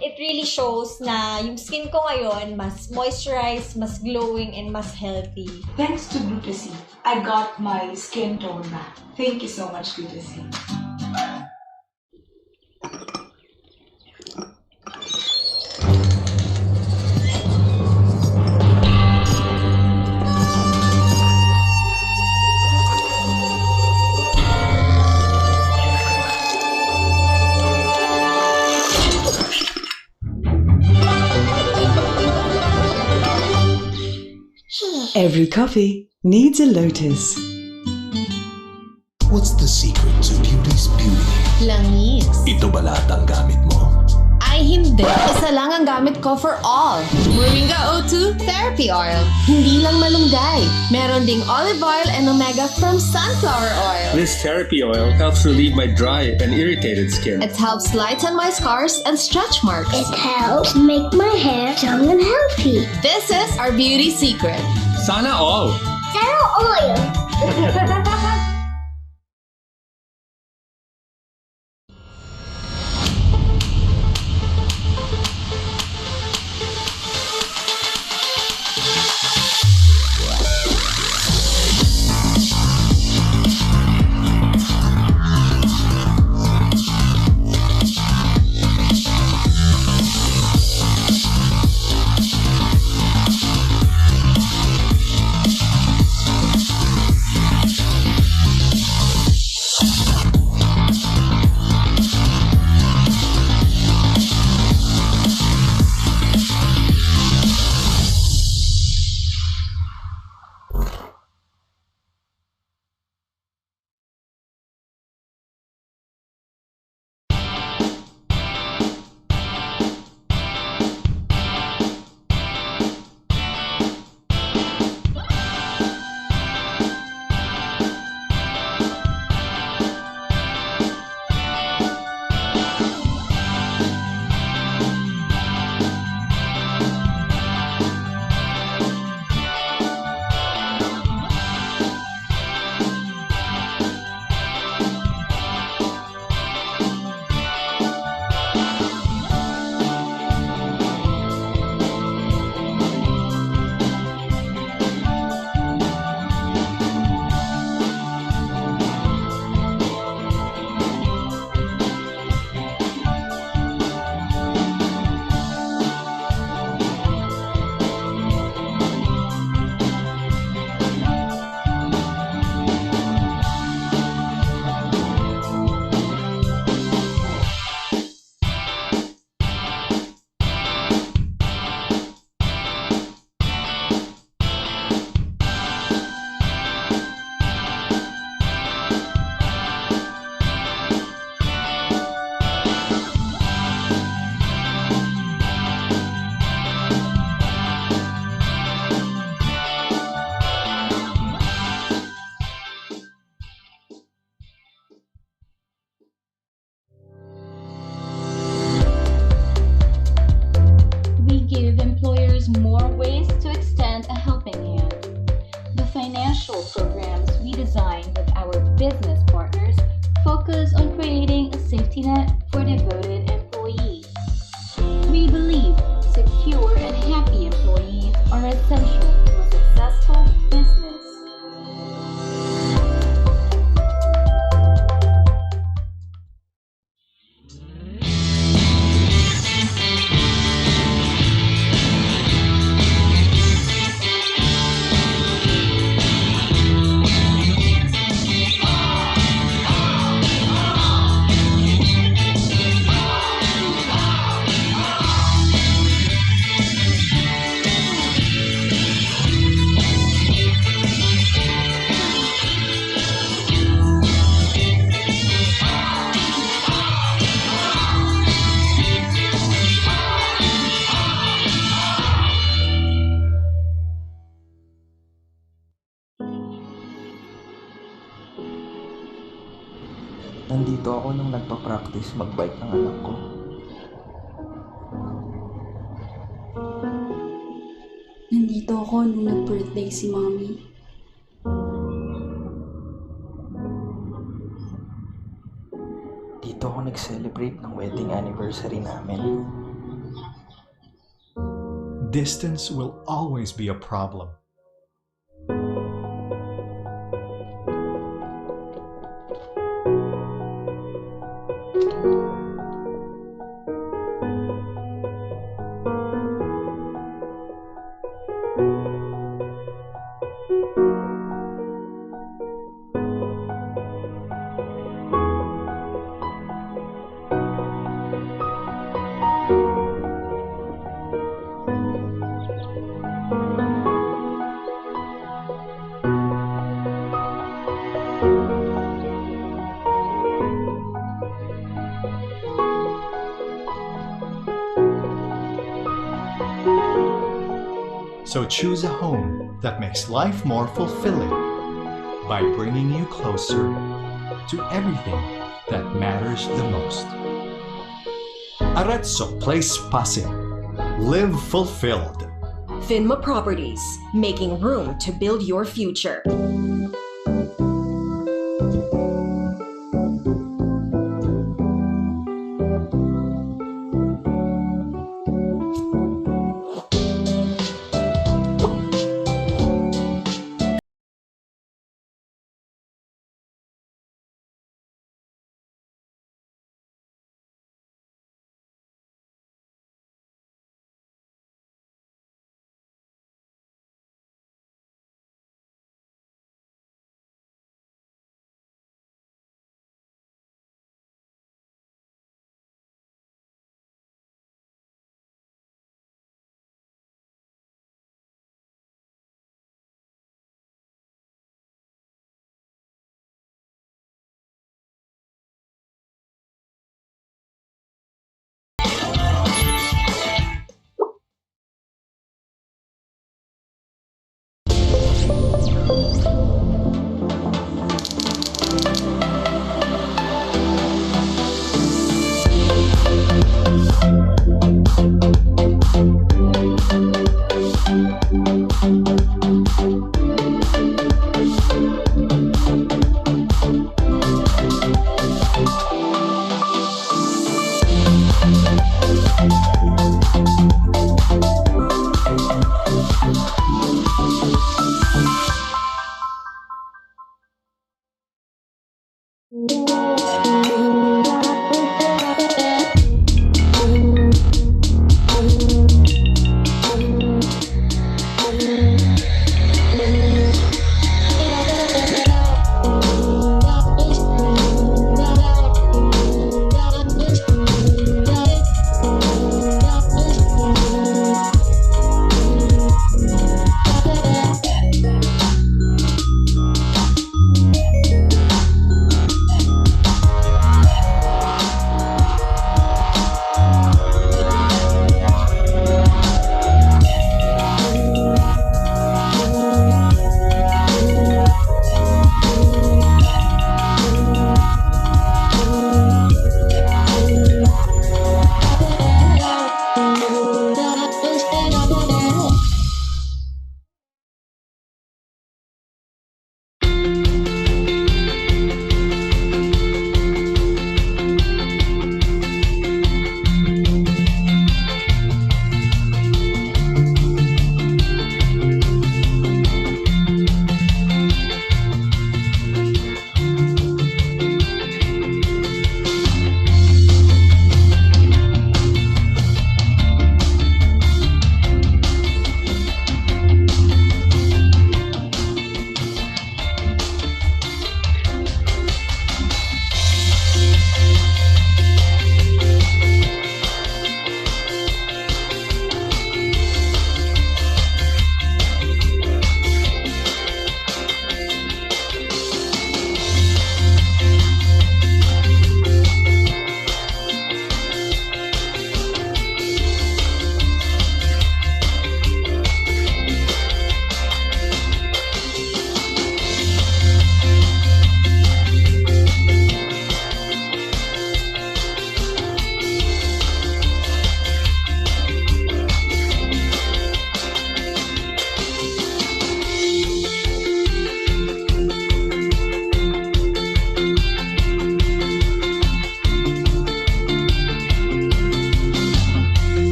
it really shows na yung skin ko ngayon mas moisturized, mas glowing, and mas healthy. Thanks to Glutasine, I got my skin tone back. Thank you so much, Glutasine. Every coffee needs a lotus. What's the secret to beauty's beauty? Langis. Ito ba lahat ang gamit mo? Ay, hindi. Isa lang ang gamit ko for all. Moringa O2 Therapy Oil. Hindi lang malunggay. Meron ding olive oil and omega from sunflower oil. This therapy oil helps relieve my dry and irritated skin. It helps lighten my scars and stretch marks. It helps make my hair young and healthy. This is our beauty secret. Sana all! Zero oil. more ways to extend a helping hand. The financial programs we design with our business partners focus on creating a safety net for devoted employees. We believe secure and happy employees are essential to a successful business. Nandito ako nung nagpa-practice mag-bike ng anak ko. Nandito ako nung nag-birthday si Mommy. Dito ako nag-celebrate ng wedding anniversary namin. distance will always be a problem. So choose a home that makes life more fulfilling by bringing you closer to everything that matters the most. Arezzo Place Pasig. Live fulfilled. Finma Properties, making room to build your future.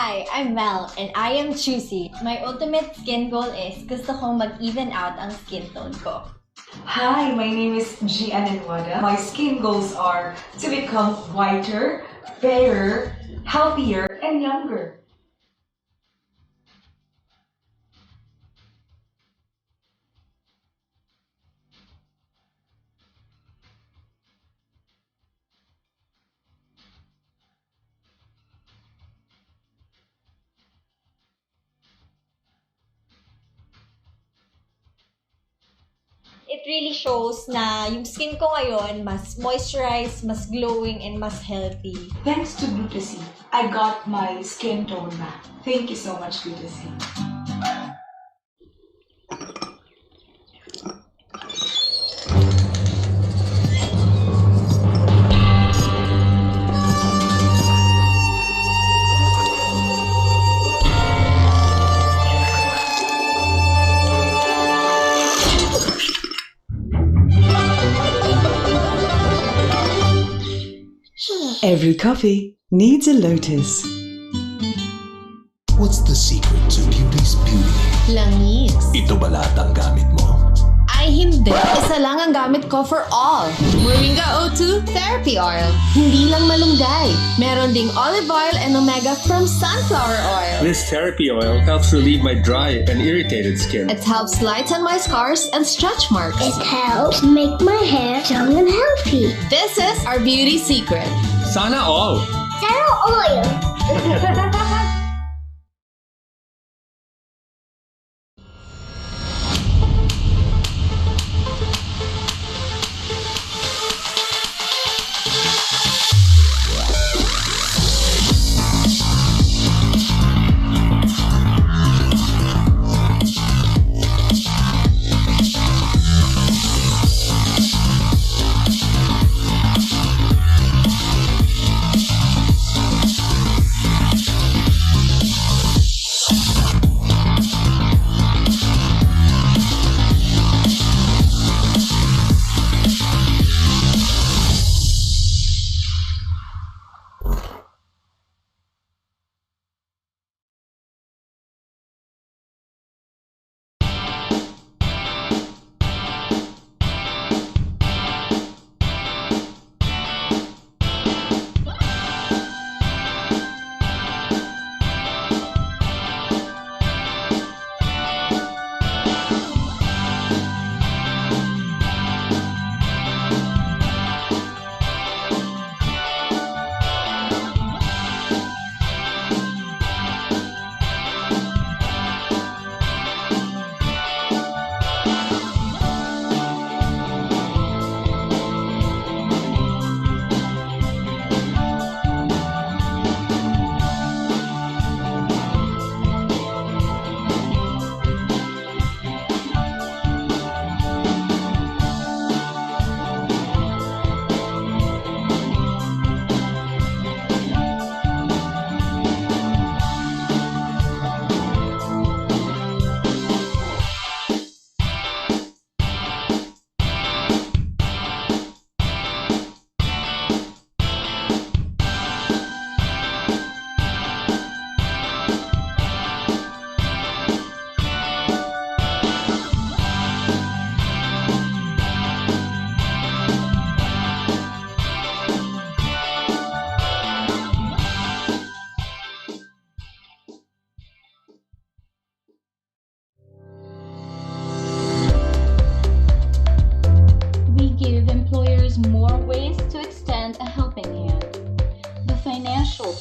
Hi, I'm Mel, and I am choosy. My ultimate skin goal is gusto kong mag-even out ang skin tone ko. Hi, my name is Gian Enwada. My skin goals are to become whiter, fairer, healthier, and younger. It really shows na yung skin ko ngayon mas moisturized, mas glowing, and mas healthy. Thanks to Glutasine, I got my skin tone back. Thank you so much, Glutasine. Every coffee needs a lotus. What's the secret to beauty's beauty? Langis. Ito ba lahat ang gamit mo? Ay hindi. Isa lang ang gamit ko for all. Moringa O2 Therapy Oil. Hindi lang malunggay. Meron ding olive oil and omega from sunflower oil. This therapy oil helps relieve my dry and irritated skin. It helps lighten my scars and stretch marks. It helps make my hair young and healthy. This is our beauty secret. Sana all! Zero oil.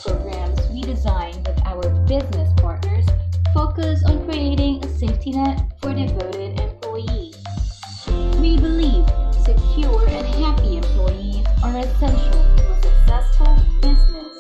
programs we designed with our business partners focus on creating a safety net for devoted employees. We believe secure and happy employees are essential to a successful business.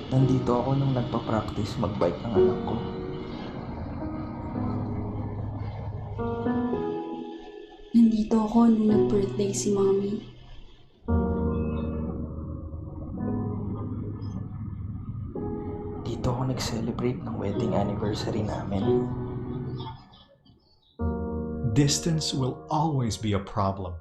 Nandito ako nung nagpa-practice mag-bike ng anak ko. Nandito ako nung nag-birthday si Mommy. Dito ako nag-celebrate ng wedding anniversary namin. Distance will always be a problem.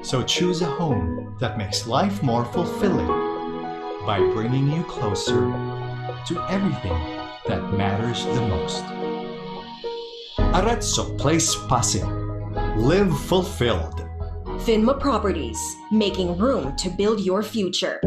So choose a home that makes life more fulfilling by bringing you closer to everything that matters the most. Arezzo Place Pasig. Live fulfilled. Finma Properties, making room to build your future.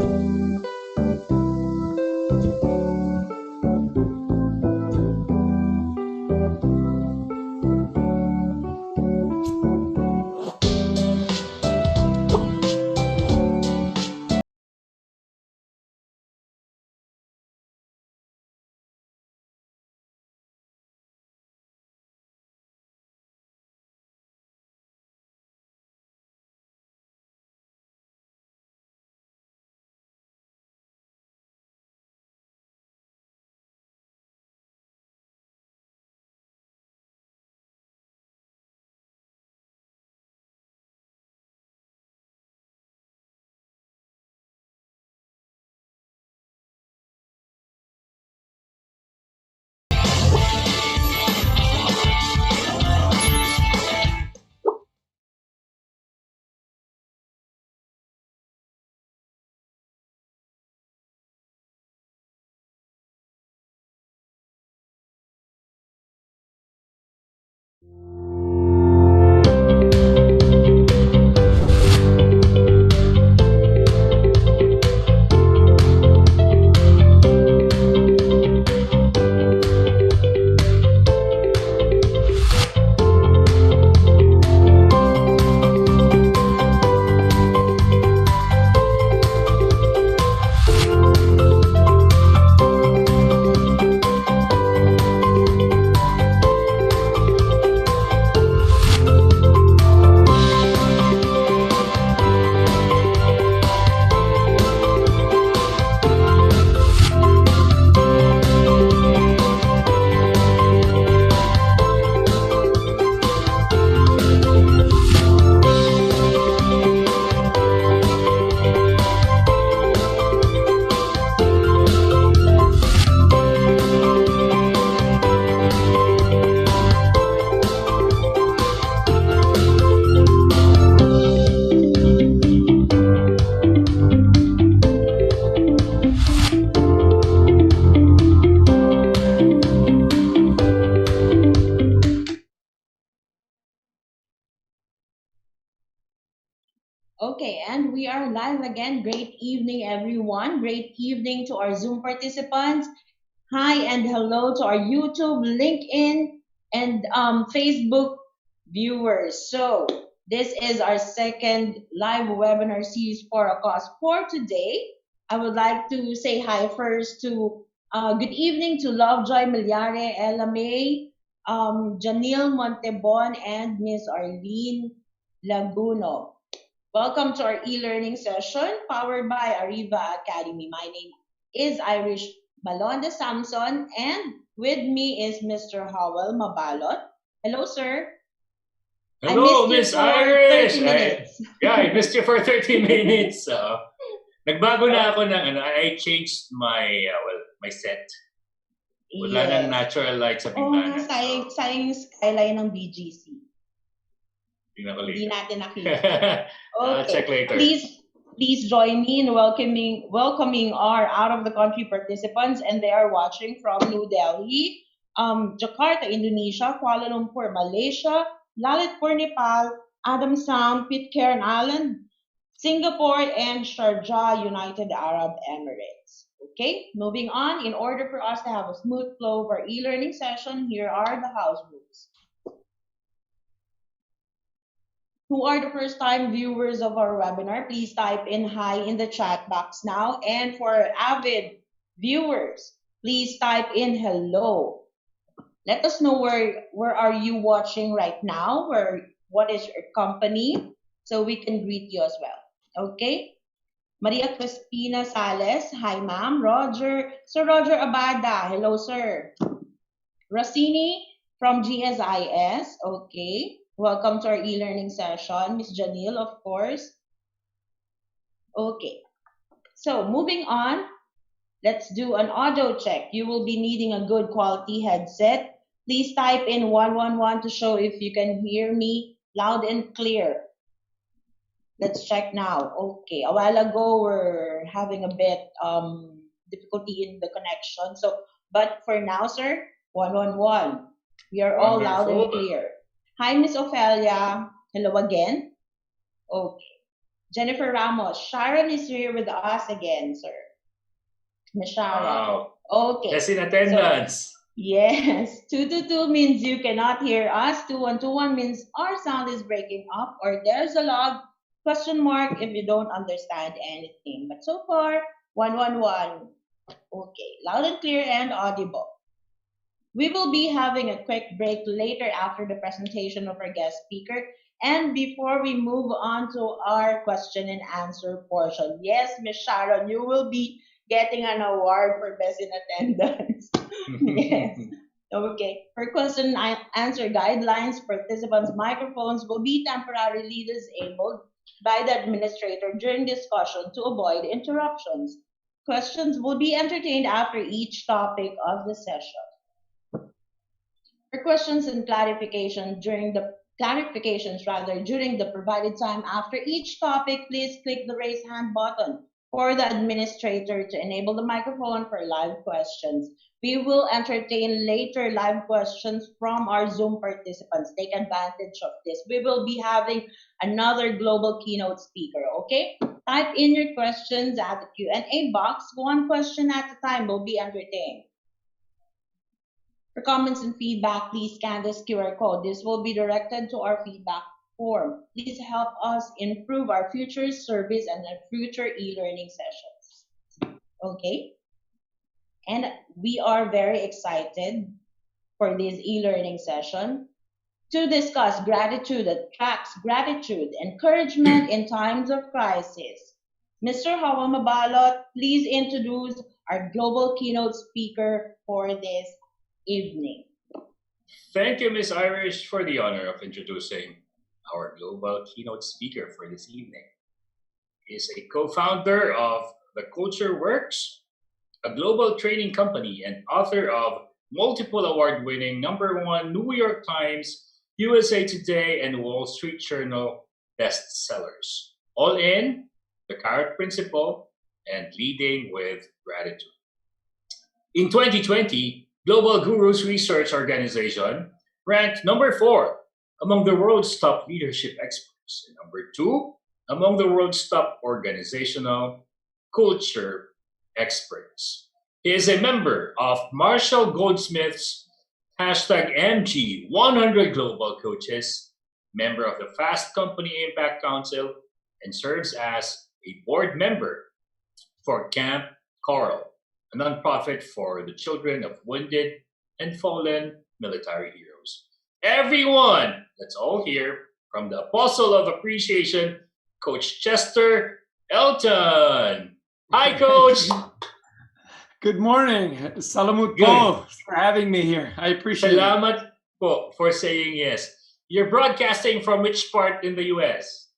Okay, and we are live again. Great evening, everyone. Great evening to our Zoom participants. Hi and hello to our YouTube, LinkedIn, and Facebook viewers. So, this is our second live webinar series for a cause. For today, I would like to say hi first to good evening to Lovejoy Milyare, Ella May, Janille Montebon, and Miss Arlene Laguno. Welcome to our e-learning session powered by Ariva Academy. My name is Irish Balonda Samson, and with me is Mr. Howell Mabalot. Hello, sir. Hello, I Miss missed you for Irish. 30 minutes. I missed you for 30 minutes. Nagbago na ako ng I changed my my set. Wala nang natural light sa bintana. Sayang yung skyline ng BGC. Tingnan ko later. Hindi natin nakita. Okay. Check later. Please Please join me in welcoming our out of the country participants, and they are watching from New Delhi, Jakarta, Indonesia, Kuala Lumpur, Malaysia, Lalitpur, Nepal, Adam Sound, Pitcairn Island, Singapore, and Sharjah, United Arab Emirates. Okay, moving on. In order for us to have a smooth flow of our e-learning session, here are the house rules. Who are the first time viewers of our webinar, please type in hi in the chat box now. And for avid viewers, please type in hello. Let us know where are you watching right now, what is your company, so we can greet you as well. Okay? Maria Crispina Sales, hi ma'am. Sir Roger Abada, hello sir. Rossini from GSIS, okay. Welcome to our e-learning session. Miss Janil, of course. Okay. So moving on, let's do an audio check. You will be needing a good quality headset. Please type in 111 to show if you can hear me loud and clear. Let's check now. Okay. A while ago, we're having a bit difficulty in the connection. But for now, sir, 111. We are all loud and clear. Hi, Miss Ophelia. Hello again. Okay. Jennifer Ramos. Sharon is here with us again, sir. Miss Sharon. Wow. Okay. Yes, in attendance. So, yes. 222 means you cannot hear us. 2121 means our sound is breaking up or there's a log. Question mark if you don't understand anything. But so far, 111. Okay. Loud and clear and audible. We will be having a quick break later after the presentation of our guest speaker and before we move on to our question and answer portion. Yes, Miss Sharon, you will be getting an award for best in attendance. Yes. Okay. For question and answer guidelines, participants' microphones will be temporarily disabled by the administrator during discussion to avoid interruptions. Questions will be entertained after each topic of the session. For questions and clarifications during the provided time after each topic, please click the raise hand button for the administrator to enable the microphone for live questions. We will entertain later live questions from our Zoom participants. Take advantage of this. We will be having another global keynote speaker, okay? Type in your questions at the Q&A box. One question at a time will be entertained. For comments and feedback, please scan this QR code. This will be directed to our feedback form. Please help us improve our future service and our future e-learning sessions. Okay? And we are very excited for this e-learning session to discuss gratitude attracts gratitude, encouragement in times of crisis. Mr. Hawa Mabalot, please introduce our global keynote speaker for this evening. Thank you, Miss Irish, for the honor of introducing our global keynote speaker for this evening. He is a co-founder of The Culture Works, a global training company and author of multiple award-winning #1 New York Times, USA Today, and Wall Street Journal bestsellers. All in, The Carrot Principle, and Leading with Gratitude. In 2020, Global Gurus Research Organization ranked #4 among the world's top leadership experts and #2 among the world's top organizational culture experts. He is a member of Marshall Goldsmith's #MG100 Global Coaches, member of the Fast Company Impact Council, and serves as a board member for Camp Coral, a nonprofit for the children of wounded and fallen military heroes. Everyone, let's all hear from the Apostle of Appreciation, Coach Chester Elton. Hi, Coach. Good morning. Salamut po for having me here. I appreciate Salamat po for saying yes. You're broadcasting from which part in the U.S.?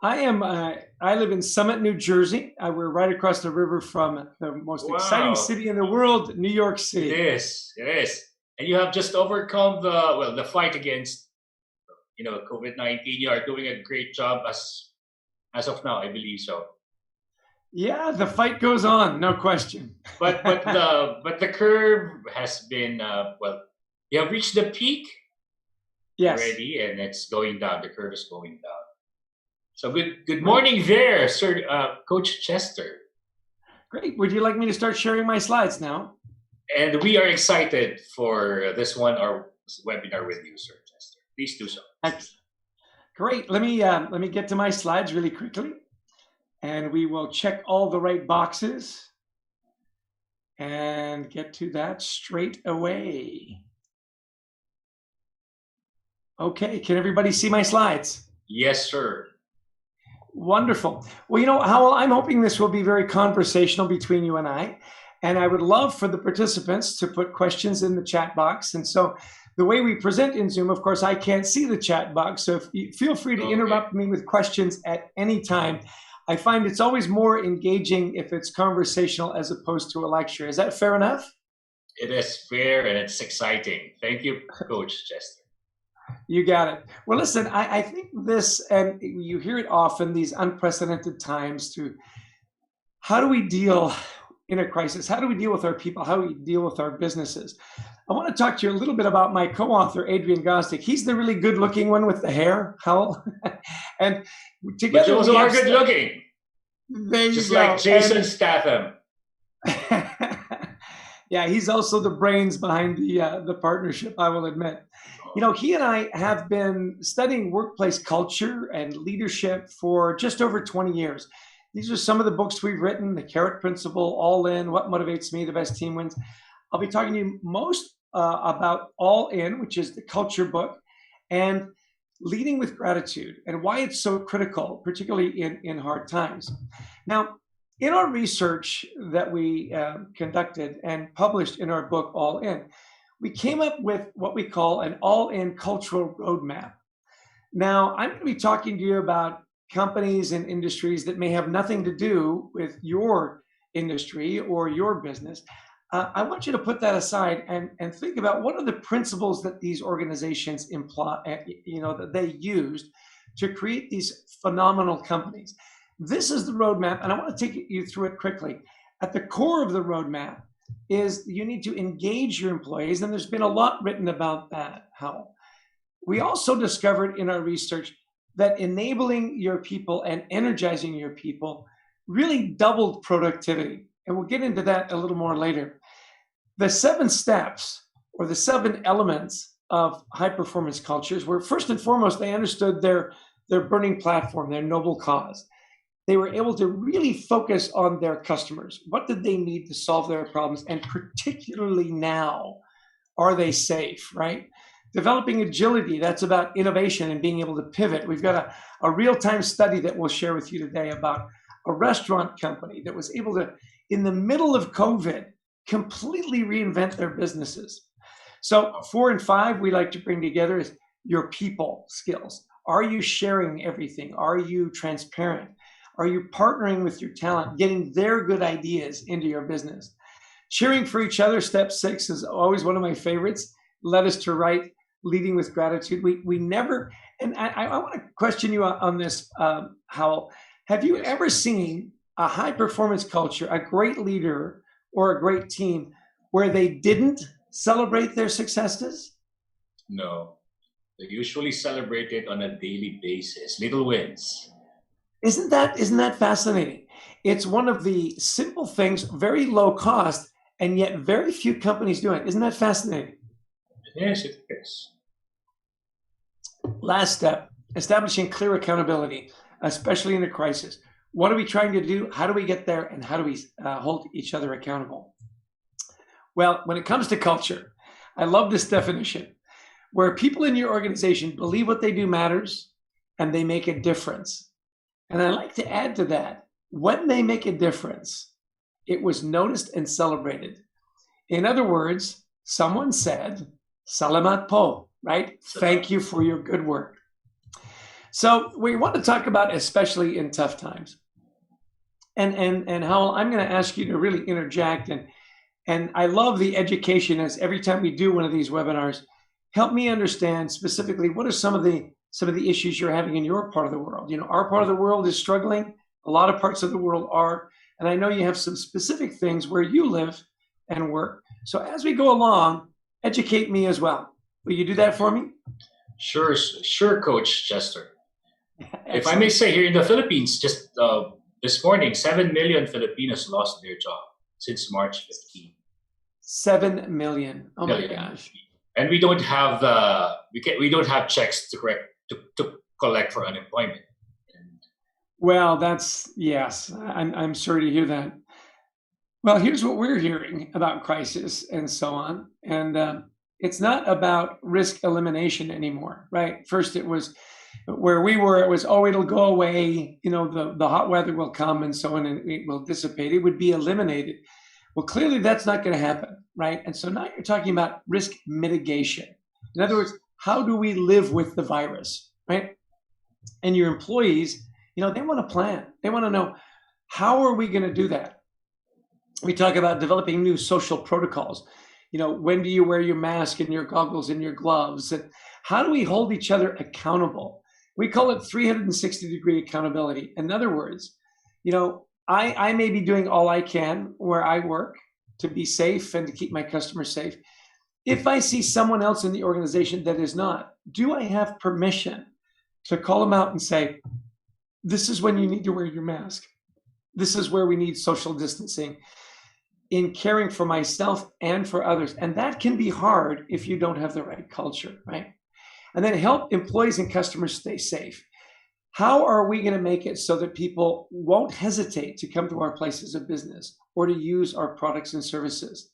I live in Summit, New Jersey. We're right across the river from the most exciting city in the world, New York City. It is. And you have just overcome the fight against, COVID-19. You are doing a great job as of now, I believe so. Yeah, the fight goes on, no question. but the curve has been you have reached the peak Yes. already, and it's going down. The curve is going down. So good morning there, Sir Coach Chester. Great. Would you like me to start sharing my slides now? And we are excited for this webinar with you, Sir Chester. Please do so. Excellent. Great. Let me get to my slides really quickly, and we will check all the right boxes and get to that straight away. Okay. Can everybody see my slides? Yes, sir. Wonderful. Well, Howell, I'm hoping this will be very conversational between you and I. And I would love for the participants to put questions in the chat box. And so the way we present in Zoom, of course, I can't see the chat box. So feel free to interrupt me with questions at any time. I find it's always more engaging if it's conversational as opposed to a lecture. Is that fair enough? It is fair and it's exciting. Thank you, Coach Chester. You got it. Well, listen, I think this, and you hear it often, these unprecedented times, to how do we deal in a crisis? How do we deal with our people? How do we deal with our businesses? I want to talk to you a little bit about my co-author, Adrian Gostic. He's the really good-looking one with the hair, Howell. And together, but those are good looking. There you Just go. like Jason Statham. Yeah, he's also the brains behind the partnership, I will admit. He and I have been studying workplace culture and leadership for just over 20 years. These are some of the books we've written: The Carrot Principle, All In, What Motivates Me, The Best Team Wins. I'll be talking to you most about All In, which is the culture book, and Leading with Gratitude, and why it's so critical, particularly in hard times. Now, in our research that we conducted and published in our book, All In, we came up with what we call an all-in cultural roadmap. Now, I'm going to be talking to you about companies and industries that may have nothing to do with your industry or your business. I want you to put that aside and think about what are the principles that these organizations imply, that they used to create these phenomenal companies. This is the roadmap, and I want to take you through it quickly. At the core of the roadmap is you need to engage your employees, and there's been a lot written about that, how. We also discovered in our research that enabling your people and energizing your people really doubled productivity, and we'll get into that a little more later. The 7 steps, or the 7 elements of high-performance cultures, were first and foremost, they understood their burning platform, their noble cause. They were able to really focus on their customers. What did they need to solve their problems? And particularly now, are they safe, right? Developing agility, that's about innovation and being able to pivot. We've got a real-time study that we'll share with you today about a restaurant company that was able to, in the middle of COVID, completely reinvent their businesses. So 4 and 5 we like to bring together is your people skills. Are you sharing everything? Are you transparent? Are you partnering with your talent, getting their good ideas into your business? Cheering for each other, step 6, is always one of my favorites. Led us to write Leading with Gratitude. We never, and I want to question you on this, Howell. Have you ever seen a high performance culture, a great leader or a great team where they didn't celebrate their successes? No. They usually celebrate it on a daily basis, little wins. Isn't that fascinating? It's one of the simple things, very low cost, and yet very few companies do it. Isn't that fascinating? Yes, it is. Last step, establishing clear accountability, especially in a crisis. What are we trying to do? How do we get there? And how do we hold each other accountable? Well, when it comes to culture, I love this definition, where people in your organization believe what they do matters and they make a difference. And I like to add to that, when they make a difference, it was noticed and celebrated. In other words, someone said, Salamat po, right? Thank you for your good work. So we want to talk about, especially in tough times. And Howell, I'm going to ask you to really interject. And I love the education, as every time we do one of these webinars, help me understand specifically what are some of the issues you're having in your part of the world. Our part of the world is struggling. A lot of parts of the world are. And I know you have some specific things where you live and work. So as we go along, educate me as well. Will you do that for me? Sure, Coach Chester. If I Excellent. may say, here in the Philippines, just this morning, 7 million Filipinos lost their job since March 15. 7 million. Oh my gosh. And we don't have we don't have checks to collect for unemployment. Well, yes. I'm sorry to hear that. Well, here's what we're hearing about crisis and so on. And it's not about risk elimination anymore, right? First, it was where we were, it was, oh, it'll go away. The hot weather will come and so on, and it will dissipate. It would be eliminated. Well, clearly that's not going to happen, right? And so now you're talking about risk mitigation. In other words, how do we live with the virus, right? And your employees, they want to plan. They want to know, how are we going to do that? We talk about developing new social protocols. When do you wear your mask and your goggles and your gloves? And how do we hold each other accountable? We call it 360-degree accountability. In other words, I may be doing all I can where I work to be safe and to keep my customers safe. If I see someone else in the organization that is not, do I have permission to call them out and say, this is when you need to wear your mask. This is where we need social distancing in caring for myself and for others. And that can be hard if you don't have the right culture, right? And then help employees and customers stay safe. How are we going to make it so that people won't hesitate to come to our places of business or to use our products and services?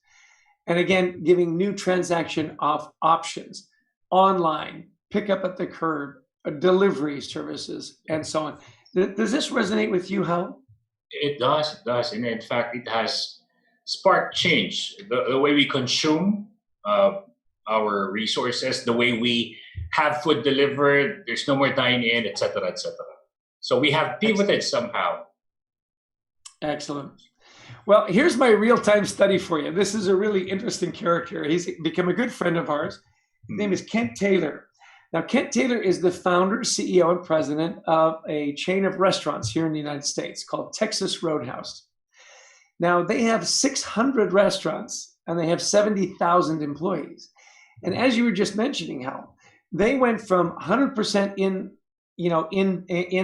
And again, giving new transaction options, online, pick up at the curb, delivery services, and so on. Does this resonate with you, Hal? It does. And in fact, it has sparked change. The way we consume our resources, the way we have food delivered, there's no more dine-in, etc., etc. So we have pivoted somehow. Excellent. Well, here's my real-time study for you. This is a really interesting character. He's become a good friend of ours. His name is Kent Taylor. Now, Kent Taylor is the founder, CEO, and president of a chain of restaurants here in the United States called Texas Roadhouse. Now, they have 600 restaurants and they have 70,000 employees. And as you were just mentioning, Hal, they went from 100% in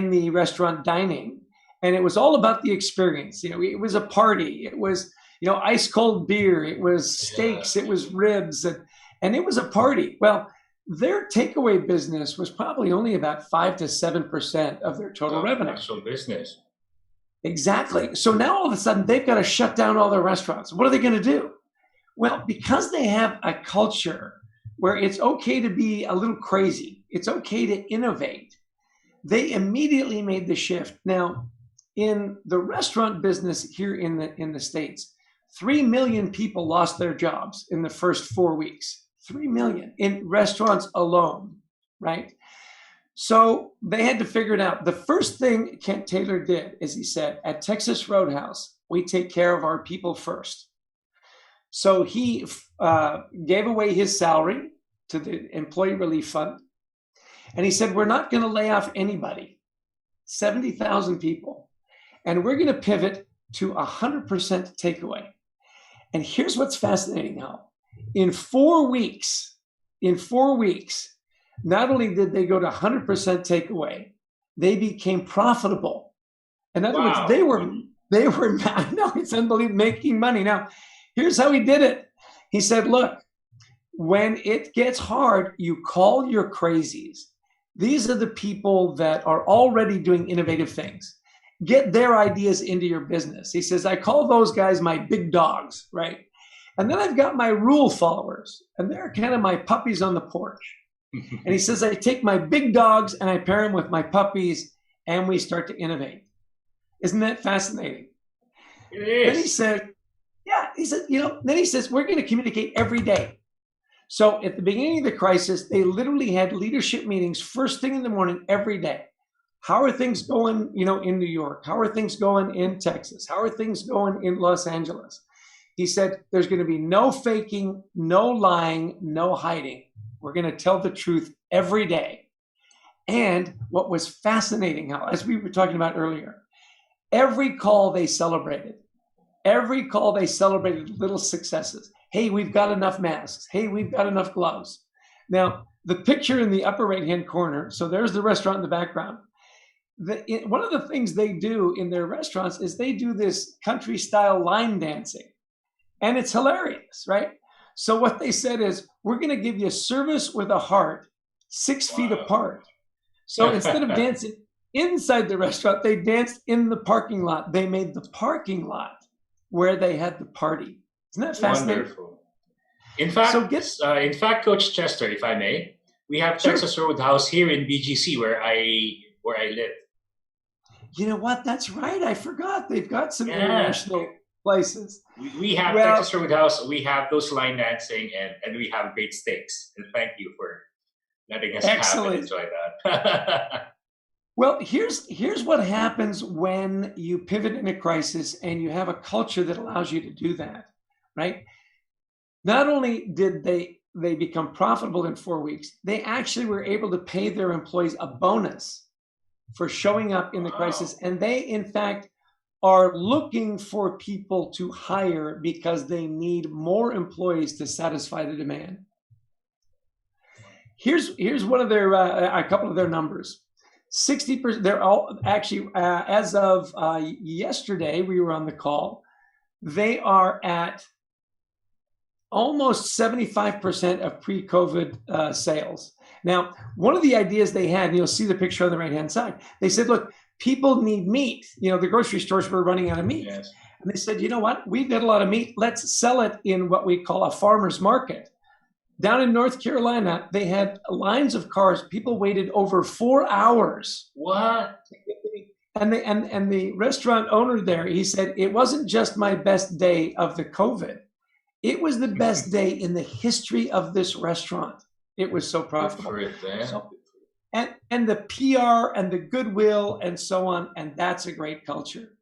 the restaurant dining, and it was all about the experience. It was a party. It was, ice cold beer. It was steaks. It was ribs, and it was a party. Well, their takeaway business was probably only about 5 to 7% of their total revenue. Actual business. Exactly. So now all of a sudden they've got to shut down all their restaurants. What are they going to do? Well, because they have a culture where it's okay to be a little crazy, it's okay to innovate, they immediately made the shift. Now, in the restaurant business here in the States, 3 million people lost their jobs in the first 4 weeks. 3 million in restaurants alone, right? So they had to figure it out. The first thing Kent Taylor did is he said, at Texas Roadhouse, we take care of our people first. So he gave away his salary to the Employee Relief Fund. And he said, we're not going to lay off anybody, 70,000 people. And we're going to pivot to 100% takeaway. And here's what's fascinating now. In 4 weeks, not only did they go to 100% takeaway, they became profitable. In other words, they were, I know, it's unbelievable, making money. Now, here's how he did it. He said, look, when it gets hard, you call your crazies. These are the people that are already doing innovative things. Get their ideas into your business. He says, I call those guys my big dogs, right? And then I've got my rule followers, and they're kind of my puppies on the porch. And he says, I take my big dogs and I pair them with my puppies, and we start to innovate. Isn't that fascinating? It is. Then he said, then he says, we're going to communicate every day. So at the beginning of the crisis, they literally had leadership meetings first thing in the morning every day. How are things going, in New York? How are things going in Texas? How are things going in Los Angeles? He said, there's going to be no faking, no lying, no hiding. We're going to tell the truth every day. And what was fascinating, as we were talking about earlier, every call they celebrated. Every call they celebrated little successes. Hey, we've got enough masks. Hey, we've got enough gloves. Now, the picture in the upper right-hand corner, so there's the restaurant in the background. One of the things they do in their restaurants is they do this country-style line dancing. And it's hilarious, right? So what they said is, we're going to give you service with a heart 6 feet apart. So instead of dancing inside the restaurant, they danced in the parking lot. They made the parking lot where they had the party. Isn't that fascinating? Wonderful. In fact, Coach Chester, if I may, we have Texas Roadhouse here in BGC where I live. You know what? That's right. I forgot. They've got some international places. We have Texas Roadhouse. We have those line dancing, and we have great steaks. And thank you for letting us have and enjoy that. Well, here's what happens when you pivot in a crisis and you have a culture that allows you to do that, right? Not only did they become profitable in 4 weeks, they actually were able to pay their employees a bonus for showing up in the crisis. And they, in fact, are looking for people to hire because they need more employees to satisfy the demand. Here's one of their a couple of their numbers. 60%. They're all actually as of yesterday. We were on the call. They are at almost 75% of pre-COVID sales. Now, one of the ideas they had, and you'll see the picture on the right-hand side. They said, "Look, people need meat. You know, the grocery stores were running out of meat." Yes. And they said, "You know what? We've got a lot of meat. Let's sell it in what we call a farmer's market." Down in North Carolina, they had lines of cars. People waited over 4 hours. What? And the restaurant owner there, he said, "It wasn't just my best day of the COVID. It was the best day in the history of this restaurant. It was so profitable." And the PR and the goodwill and so on, and that's a great culture.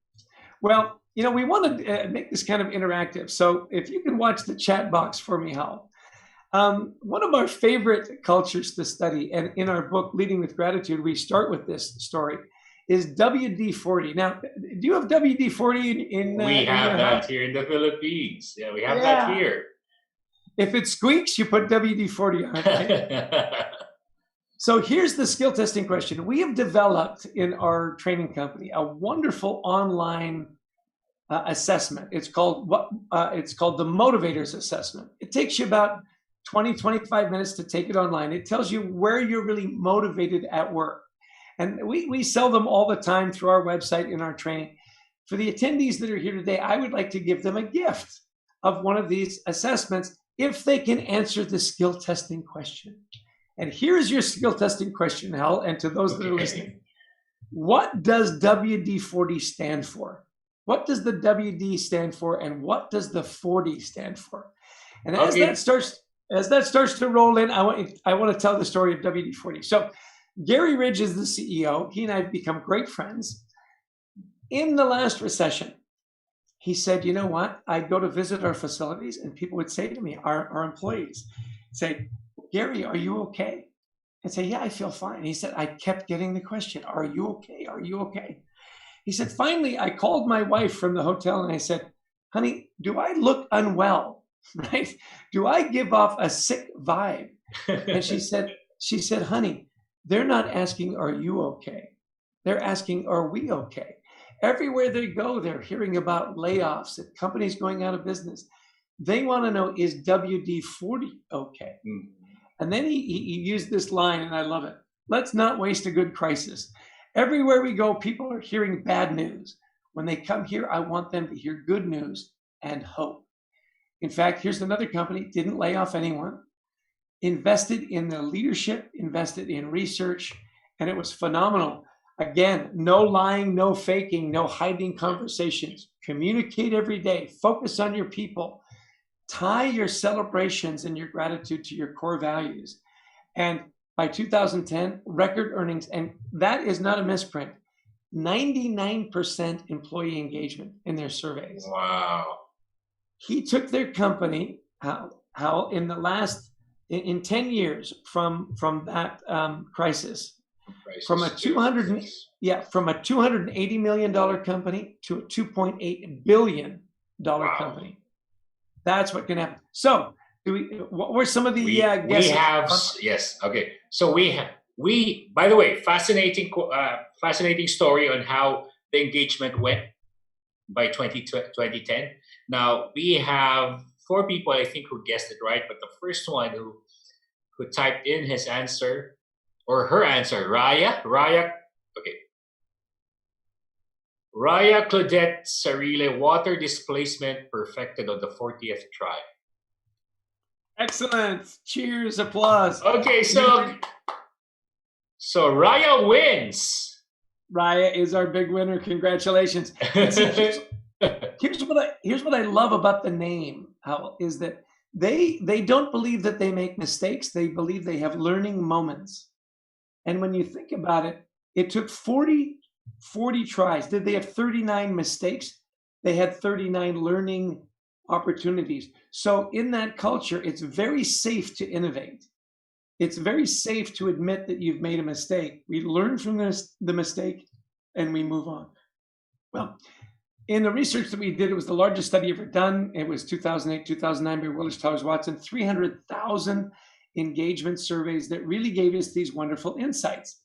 Well, you know, we want to make this kind of interactive. So if you can watch the chat box for me, Hal. One of our favorite cultures to study, and in our book, Leading with Gratitude, we start with this story, is WD-40. Now, do you have WD-40 in we have that here in the Philippines. Yeah, we have that here. If it squeaks, you put WD-40 on it. Right? So here's the skill testing question. We have developed in our training company a wonderful online assessment. It's called the Motivators Assessment. It takes you about 20, 25 minutes to take it online. It tells you where you're really motivated at work. And we sell them all the time through our website in our training. For the attendees that are here today, I would like to give them a gift of one of these assessments if they can answer the skill testing question. And here's your skill testing question, Hal, and to those that are listening. What does WD-40 stand for? What does the WD stand for, and what does the 40 stand for? And as that starts to roll in, I want to tell the story of WD-40. So Gary Ridge is the CEO. He and I have become great friends. In the last recession, he said, "You know what? I'd go to visit our facilities, and people would say to me, our employees, say, 'Gary, are you okay?' I'd say, 'Yeah, I feel fine.' He said, 'I kept getting the question, 'Are you okay? Are you okay?' He said, finally, I called my wife from the hotel and I said, 'Honey, do I look unwell?' Right? Do I give off a sick vibe?" And she said, "Honey, they're not asking, 'Are you okay?' They're asking, 'Are we okay?' Everywhere they go, they're hearing about layoffs and companies going out of business. They want to know, is WD-40 okay?" And then he used this line, and I love it. "Let's not waste a good crisis. Everywhere we go, people are hearing bad news. When they come here, I want them to hear good news and hope." In fact, here's another company, didn't lay off anyone, invested in their leadership, invested in research, and it was phenomenal. Again, no lying, no faking, no hiding conversations. Communicate every day. Focus on your people. Tie your celebrations and your gratitude to your core values. And by 2010, record earnings, and that is not a misprint, 99% employee engagement in their surveys. Wow. He took their company, how in 10 years from that crisis, From a $280 million company to a $2.8 billion company. That's what can happen. So, what were some of the guesses? We have yes. Okay. So we by the way, fascinating story on how the engagement went by 2010. Now we have 4 people, I think, who guessed it right, but the first one who typed in his answer or her answer, Raya. Okay. Raya Claudette Sarile, water displacement perfected on the 40th try. Excellent. Cheers, applause. Okay, so Raya wins. Raya is our big winner. Congratulations. See, here's what I love about the name, Howell, is that they don't believe that they make mistakes. They believe they have learning moments. And when you think about it, it took 40 tries. Did they have 39 mistakes? They had 39 learning opportunities. So in that culture, it's very safe to innovate. It's very safe to admit that you've made a mistake. We learn from the mistake and we move on. Well, in the research that we did, it was the largest study ever done. It was 2008, 2009 by Willis Towers Watson, 300,000 engagement surveys that really gave us these wonderful insights.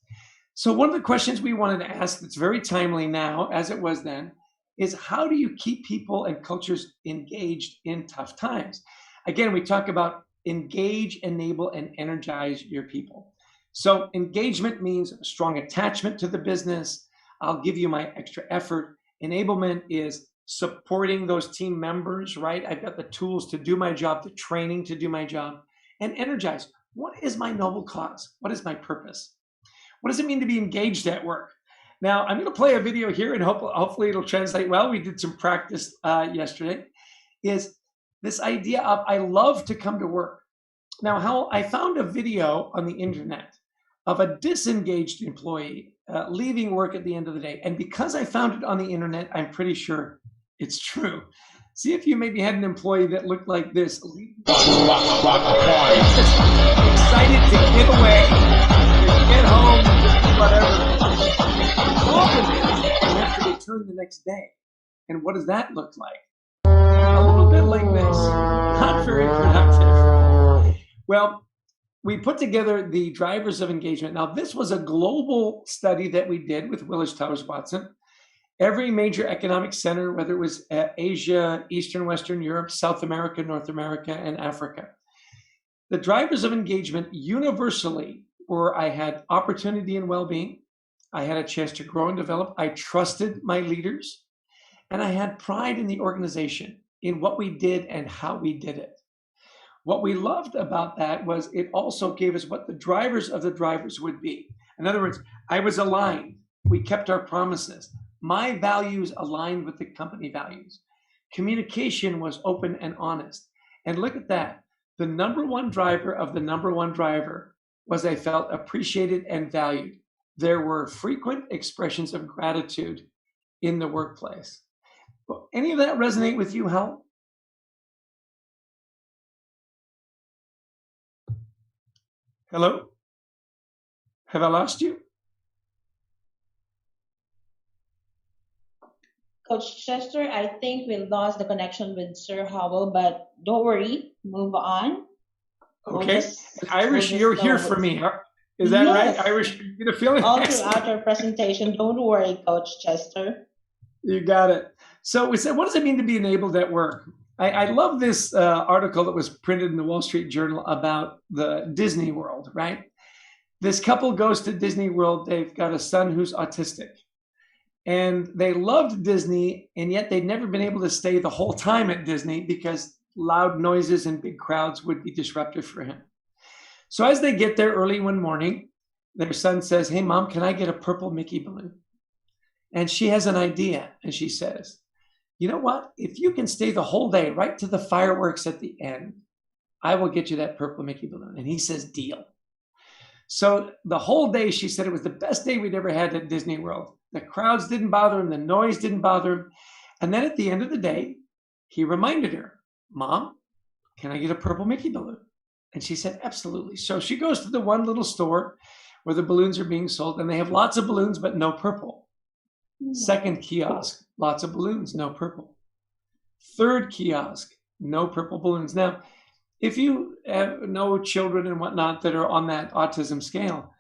So one of the questions we wanted to ask that's very timely now, as it was then, is how do you keep people and cultures engaged in tough times? Again, we talk about engage, enable, and energize your people. So engagement means strong attachment to the business. I'll give you my extra effort. Enablement is supporting those team members, right? I've got the tools to do my job, the training to do my job. And energize. What is my noble cause? What is my purpose? What does it mean to be engaged at work? Now, I'm going to play a video here and hopefully it'll translate well. We did some practice yesterday. Is this idea of I love to come to work. Now, how I found a video on the internet of a disengaged employee leaving work at the end of the day. And because I found it on the internet, I'm pretty sure it's true. See if you maybe had an employee that looked like this. Excited to get away, to get home, whatever. And have to return the next day. And what does that look like? A little bit like this. Not very productive. Well, we put together the drivers of engagement. Now, this was a global study that we did with Willis Towers Watson. Every major economic center, whether it was Asia, Eastern, Western Europe, South America, North America, and Africa. The drivers of engagement universally were I had opportunity and well-being, I had a chance to grow and develop, I trusted my leaders, and I had pride in the organization, in what we did and how we did it. What we loved about that was it also gave us what the drivers of the drivers would be. In other words, I was aligned. We kept our promises. My values aligned with the company values. Communication was open and honest. And look at that. The number one driver of the number one driver was I felt appreciated and valued. There were frequent expressions of gratitude in the workplace. Well, any of that resonate with you, Hal? Hello? Have I lost you? Coach Chester, I think we lost the connection with Sir Howell, but don't worry, move on. Okay. Irish, you're here for me. Is that right? Irish, you get a feeling? All throughout our presentation. Don't worry, Coach Chester. You got it. So we said, what does it mean to be enabled at work? I love this article that was printed in the Wall Street Journal about the Disney World, right? This couple goes to Disney World. They've got a son who's autistic. And they loved Disney, and yet they'd never been able to stay the whole time at Disney because loud noises and big crowds would be disruptive for him. So as they get there early one morning, their son says, "Hey, Mom, can I get a purple Mickey balloon?" And she has an idea, and she says, "You know what? If you can stay the whole day right to the fireworks at the end, I will get you that purple Mickey balloon." And he says, "Deal." So the whole day, she said it was the best day we'd ever had at Disney World. The crowds didn't bother him. The noise didn't bother him. And then at the end of the day, he reminded her, "Mom, can I get a purple Mickey balloon?" And she said, "Absolutely." So she goes to the one little store where the balloons are being sold, and they have lots of balloons but no purple. Second kiosk, lots of balloons, no purple. Third kiosk, no purple balloons. Now, if you know children and whatnot that are on that autism scale,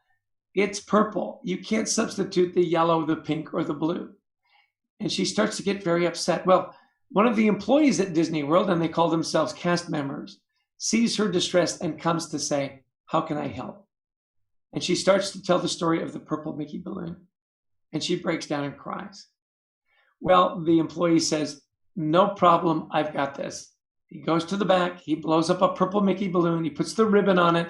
it's purple. You can't substitute the yellow, the pink, or the blue. And she starts to get very upset. Well, one of the employees at Disney World, and they call themselves cast members, sees her distress and comes to say, how can I help? And she starts to tell the story of the purple Mickey balloon. And she breaks down and cries. Well, the employee says, no problem, I've got this. He goes to the back, he blows up a purple Mickey balloon, he puts the ribbon on it,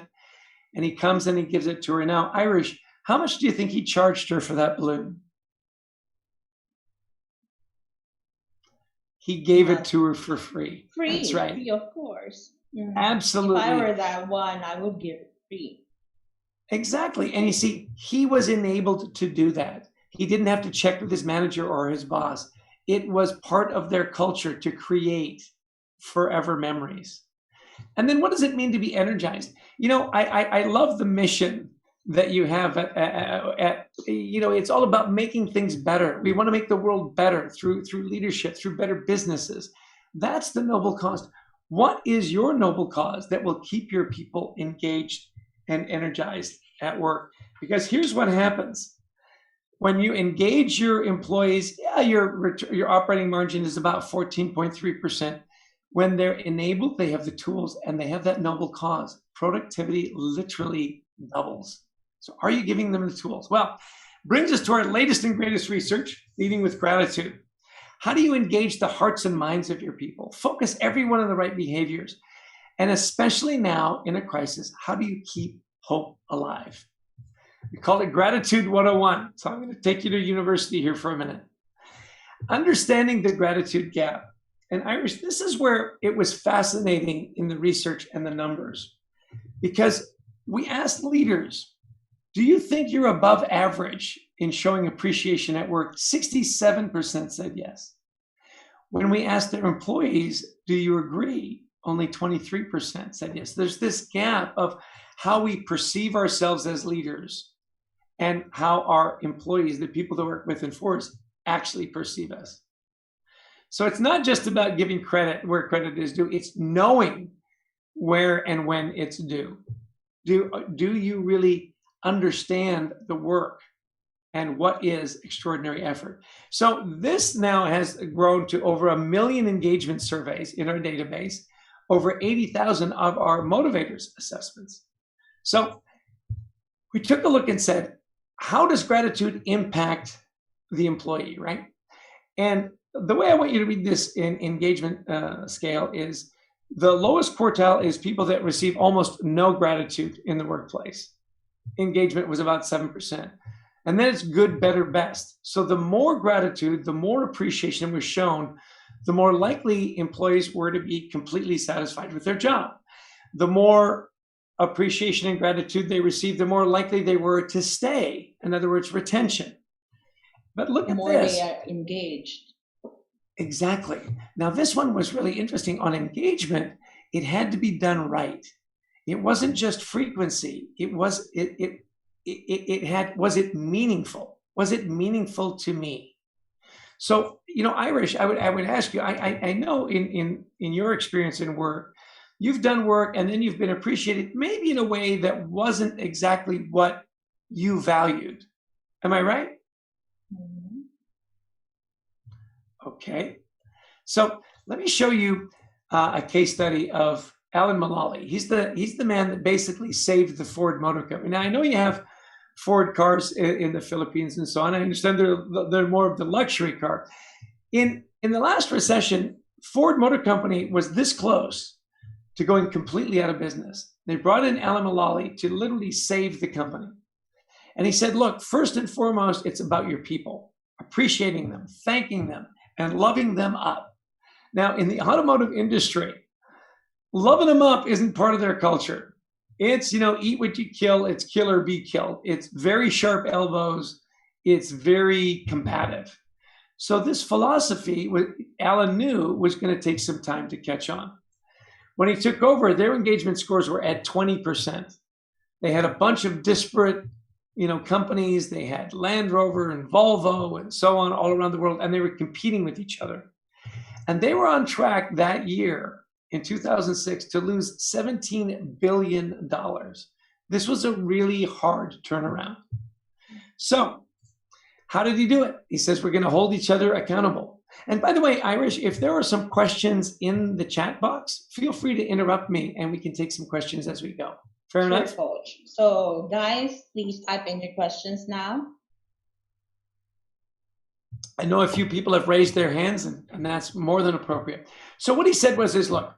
and he comes and he gives it to her. Now, Irish, how much do you think he charged her for that balloon? He gave it to her for free. Free. That's right. Free, of course. Absolutely. If I were that one, I would give it free. Exactly. And you see, he was enabled to do that. He didn't have to check with his manager or his boss. It was part of their culture to create forever memories. And then what does it mean to be energized? You know, I love the mission that you have it's all about making things better. We want to make the world better through leadership, through better businesses. That's the noble cause. What is your noble cause that will keep your people engaged and energized at work? Because here's what happens. When you engage your employees, your operating margin is about 14.3%. When they're enabled, they have the tools and they have that noble cause. Productivity literally doubles. So are you giving them the tools? Well, brings us to our latest and greatest research, leading with gratitude. How do you engage the hearts and minds of your people? Focus everyone on the right behaviors. And especially now in a crisis, how do you keep hope alive? We call it Gratitude 101. So I'm going to take you to university here for a minute. Understanding the gratitude gap. And Irish, this is where it was fascinating in the research and the numbers. Because we asked leaders, do you think you're above average in showing appreciation at work? 67% said yes. When we asked their employees, do you agree? Only 23% said yes. There's this gap of how we perceive ourselves as leaders and how our employees, the people that work with and for us, actually perceive us. So it's not just about giving credit where credit is due. It's knowing where and when it's due. Do you really understand the work and what is extraordinary effort? So this now has grown to over 1 million engagement surveys in our database, over 80,000 of our motivators assessments. So we took a look and said, how does gratitude impact the employee, right? And the way I want you to read this in engagement scale is the lowest quartile is people that receive almost no gratitude in the workplace. Engagement was about 7%. And then it's good, better, best. So the more gratitude, the more appreciation was shown, the more likely employees were to be completely satisfied with their job. The more appreciation and gratitude they received, the more likely they were to stay. In other words, retention. But look at this. The more they are engaged. Exactly. Now, this one was really interesting. On engagement, it had to be done right. It wasn't just frequency. Was it meaningful? Was it meaningful to me? So, Irish, I would ask you, I know in your experience in work, you've done work and then you've been appreciated maybe in a way that wasn't exactly what you valued. Am I right? Mm-hmm. Okay. So let me show you a case study of Alan Mulally. He's the man that basically saved the Ford Motor Company. Now, I know you have Ford cars in the Philippines and so on. I understand they're more of the luxury car. In the last recession, Ford Motor Company was this close to going completely out of business. They brought in Alan Mulally to literally save the company. And he said, look, first and foremost, it's about your people, appreciating them, thanking them, and loving them up. Now, in the automotive industry, loving them up isn't part of their culture. It's, eat what you kill. It's kill or be killed. It's very sharp elbows. It's very combative. So this philosophy, Alan knew, was going to take some time to catch on. When he took over, their engagement scores were at 20%. They had a bunch of disparate companies. They had Land Rover and Volvo and so on all around the world, and they were competing with each other. And they were on track that year in 2006 to lose $17 billion. This was a really hard turnaround. So how did he do it? He says, we're going to hold each other accountable. And by the way, Irish, if there are some questions in the chat box, feel free to interrupt me and we can take some questions as we go. Fair enough? Coach. So guys, please type in your questions now. I know a few people have raised their hands, and that's more than appropriate. So what he said was this, look,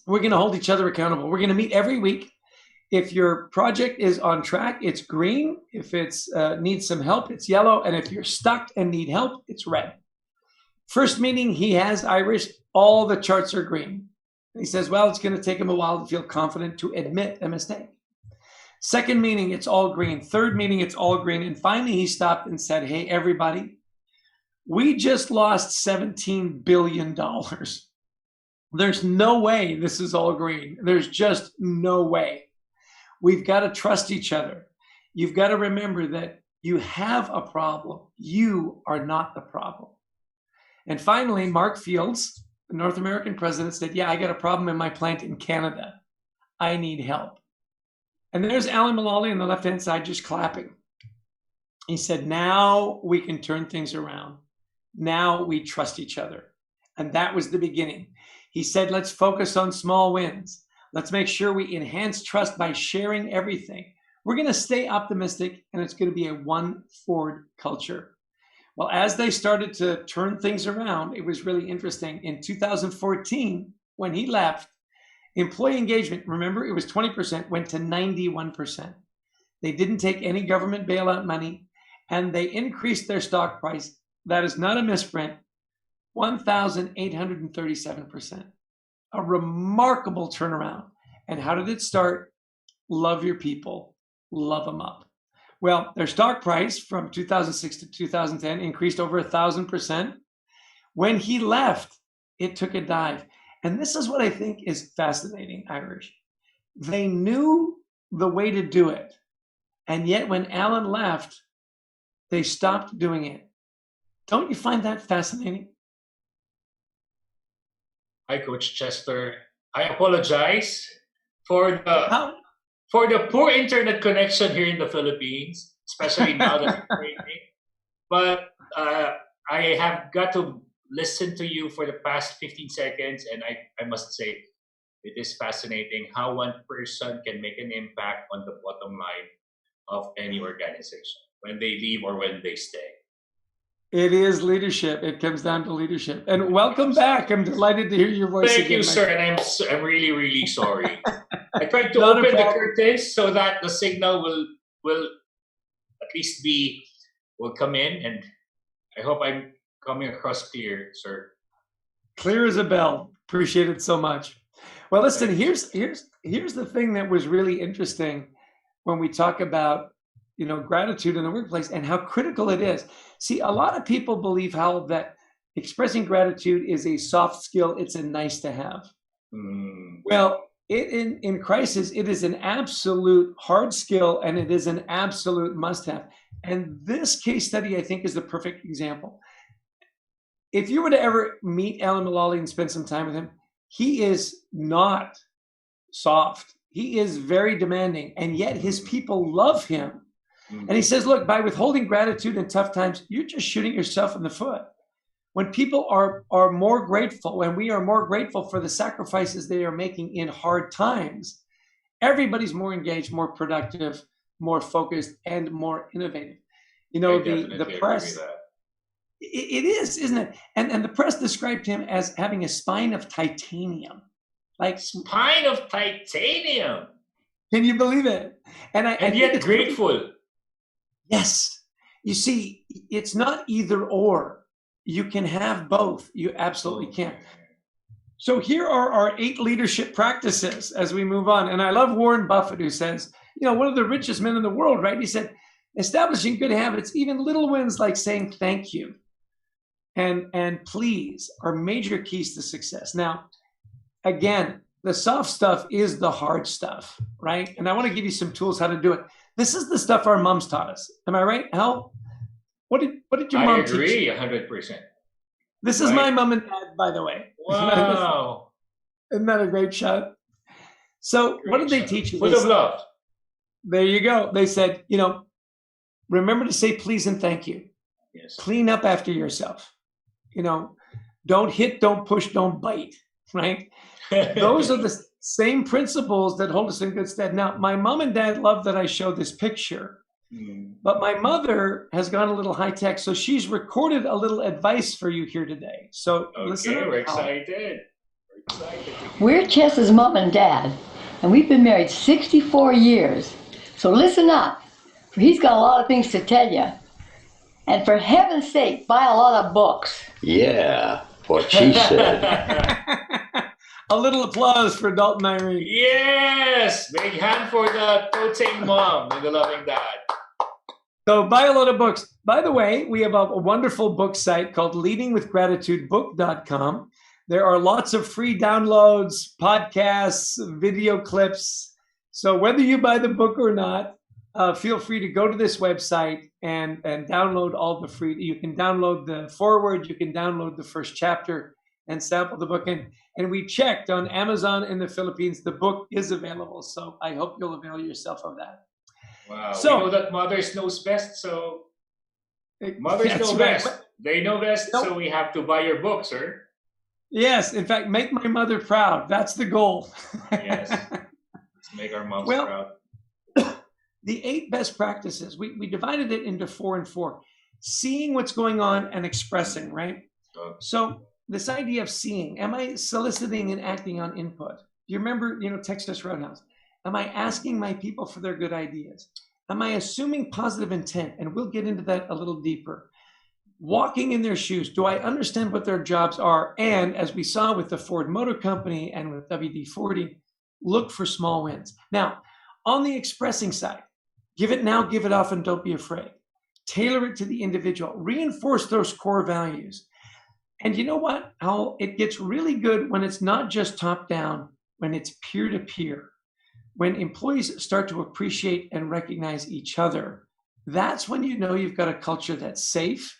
we're going to hold each other accountable. We're going to meet every week. If your project is on track, it's green. If it's needs some help, it's yellow. And if you're stuck and need help, it's red. First meeting he has, Irish, all the charts are green. And he says, well, it's going to take him a while to feel confident to admit a mistake. Second meeting, it's all green. Third meeting, it's all green. And finally, he stopped and said, hey, everybody, we just lost $17 billion. There's no way this is all green. There's just no way. We've got to trust each other. You've got to remember that you have a problem. You are not the problem. And finally, Mark Fields, the North American president, said, yeah, I got a problem in my plant in Canada. I need help. And there's Alan Mulally on the left-hand side just clapping. He said, now we can turn things around. Now we trust each other. And that was the beginning. He said, let's focus on small wins. Let's make sure we enhance trust by sharing everything. We're going to stay optimistic, and it's going to be a one Ford culture. Well, as they started to turn things around, it was really interesting. In 2014, when he left, employee engagement, remember, it was 20%, went to 91%. They didn't take any government bailout money, and they increased their stock price. That is not a misprint, 1,837%. A remarkable turnaround. And how did it start? Love your people, love them up. Well, their stock price from 2006 to 2010 increased over 1,000%. When he left, it took a dive. And this is what I think is fascinating, Irish. They knew the way to do it. And yet when Alan left, they stopped doing it. Don't you find that fascinating? Hi, Coach Chester. I apologize for the poor internet connection here in the Philippines, especially now that it's raining. But I have got to listen to you for the past 15 seconds, and I must say, it is fascinating how one person can make an impact on the bottom line of any organization when they leave or when they stay. It is leadership. It comes down to leadership. And welcome back. I'm delighted to hear your voice again. Thank you, sir. And I'm really, really sorry. I tried to open the curtains so that the signal will at least will come in. And I hope I'm coming across clear, sir. Clear as a bell. Appreciate it so much. Well, listen, here's the thing that was really interesting when we talk about gratitude in the workplace and how critical it is. See, a lot of people believe that expressing gratitude is a soft skill. It's a nice to have. Well, in crisis, it is an absolute hard skill, and it is an absolute must have. And this case study, I think, is the perfect example. If you were to ever meet Alan Mulally and spend some time with him, he is not soft. He is very demanding, and yet his people love him. And he says, look, by withholding gratitude in tough times, you're just shooting yourself in the foot. When people are more grateful, when we are more grateful for the sacrifices they are making in hard times, everybody's more engaged, more productive, more focused, and more innovative. The press, it is, isn't it? And the press described him as having a spine of titanium. Like spine of titanium. Can you believe it? And yet grateful. Yes. You see, it's not either or. You can have both. You absolutely can. So here are our 8 leadership practices as we move on. And I love Warren Buffett, who says, one of the richest men in the world, right? He said, establishing good habits, even little wins like saying thank you and please are major keys to success. Now, again, the soft stuff is the hard stuff, right? And I want to give you some tools how to do it. This is the stuff our moms taught us. Am I right, Hal? What did your mom teach you? I agree 100%. This is my mom and dad, by the way. Wow. Isn't that a great shot? So what did they teach you? Full of love. There you go. They said, remember to say please and thank you. Yes. Clean up after yourself. Don't hit, don't push, don't bite, right? Those are the same principles that hold us in good stead. Now, my mom and dad love that I show this picture, but my mother has gone a little high tech, so she's recorded a little advice for you here today. So listen up. We're excited. We're Chess's mom and dad, and we've been married 64 years. So listen up, for he's got a lot of things to tell you. And for heaven's sake, buy a lot of books. Yeah, what she said. A little applause for Dalton Irene. Yes! Big hand for the toting mom and the loving dad. So buy a lot of books. By the way, we have a wonderful book site called leadingwithgratitudebook.com. There are lots of free downloads, podcasts, video clips. So whether you buy the book or not, feel free to go to this website and download all the free. You can download the foreword, you can download the first chapter and sample the book. And we checked on Amazon in the Philippines, the book is available. So I hope you'll avail yourself of that. Wow. So, we know that mothers knows best, so mothers know best. They know best, so we have to buy your book, sir. Yes, in fact, make my mother proud. That's the goal. Yes. Let's make our moms proud. The 8 best practices, we divided it into 4 and 4. Seeing what's going on and expressing, right? Okay. So this idea of seeing, am I soliciting and acting on input? You remember, Texas Roadhouse. Am I asking my people for their good ideas? Am I assuming positive intent? And we'll get into that a little deeper. Walking in their shoes. Do I understand what their jobs are? And as we saw with the Ford Motor Company and with WD-40, look for small wins. Now, on the expressing side, give it now, give it often, don't be afraid. Tailor it to the individual. Reinforce those core values. And you know what? It gets really good when it's not just top down, when it's peer to peer. When employees start to appreciate and recognize each other, that's when you know you've got a culture that's safe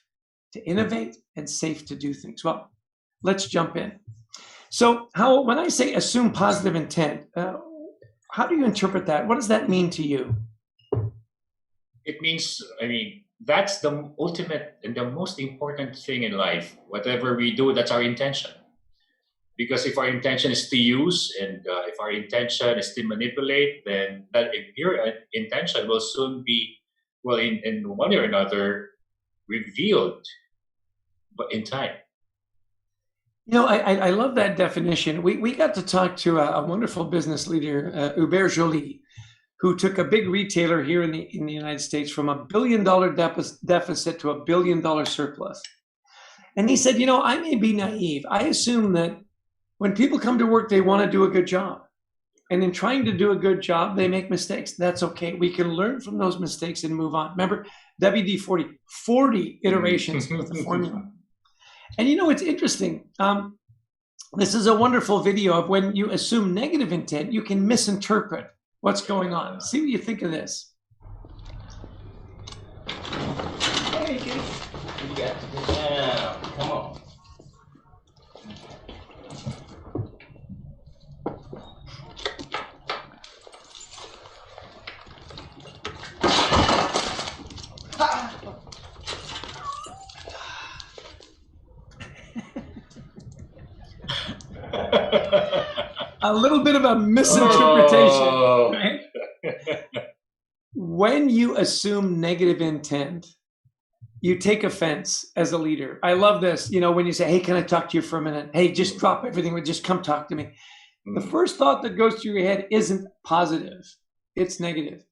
to innovate and safe to do things. Well, let's jump in. So when I say assume positive intent, how do you interpret that? What does that mean to you? It means, that's the ultimate and the most important thing in life. Whatever we do, that's our intention. Because if our intention is to use and if our intention is to manipulate, then that your intention will soon be, in one way or another, revealed, but in time. I love that definition. We got to talk to a wonderful business leader, Hubert Joly, who took a big retailer here in the United States from $1 billion deficit to $1 billion surplus. And he said, I may be naive. I assume that when people come to work, they want to do a good job. And in trying to do a good job, they make mistakes. That's okay. We can learn from those mistakes and move on. Remember, WD-40, 40 iterations with the formula. And it's interesting. This is a wonderful video of when you assume negative intent, you can misinterpret what's going on. See what you think of this. Hey, kid. What you got to do now? Come on. A little bit of a misinterpretation, right? When you assume negative intent, you take offense as a leader. I love this. When you say, hey, can I talk to you for a minute? Hey, just drop everything. Just come talk to me. The first thought that goes through your head isn't positive. It's negative.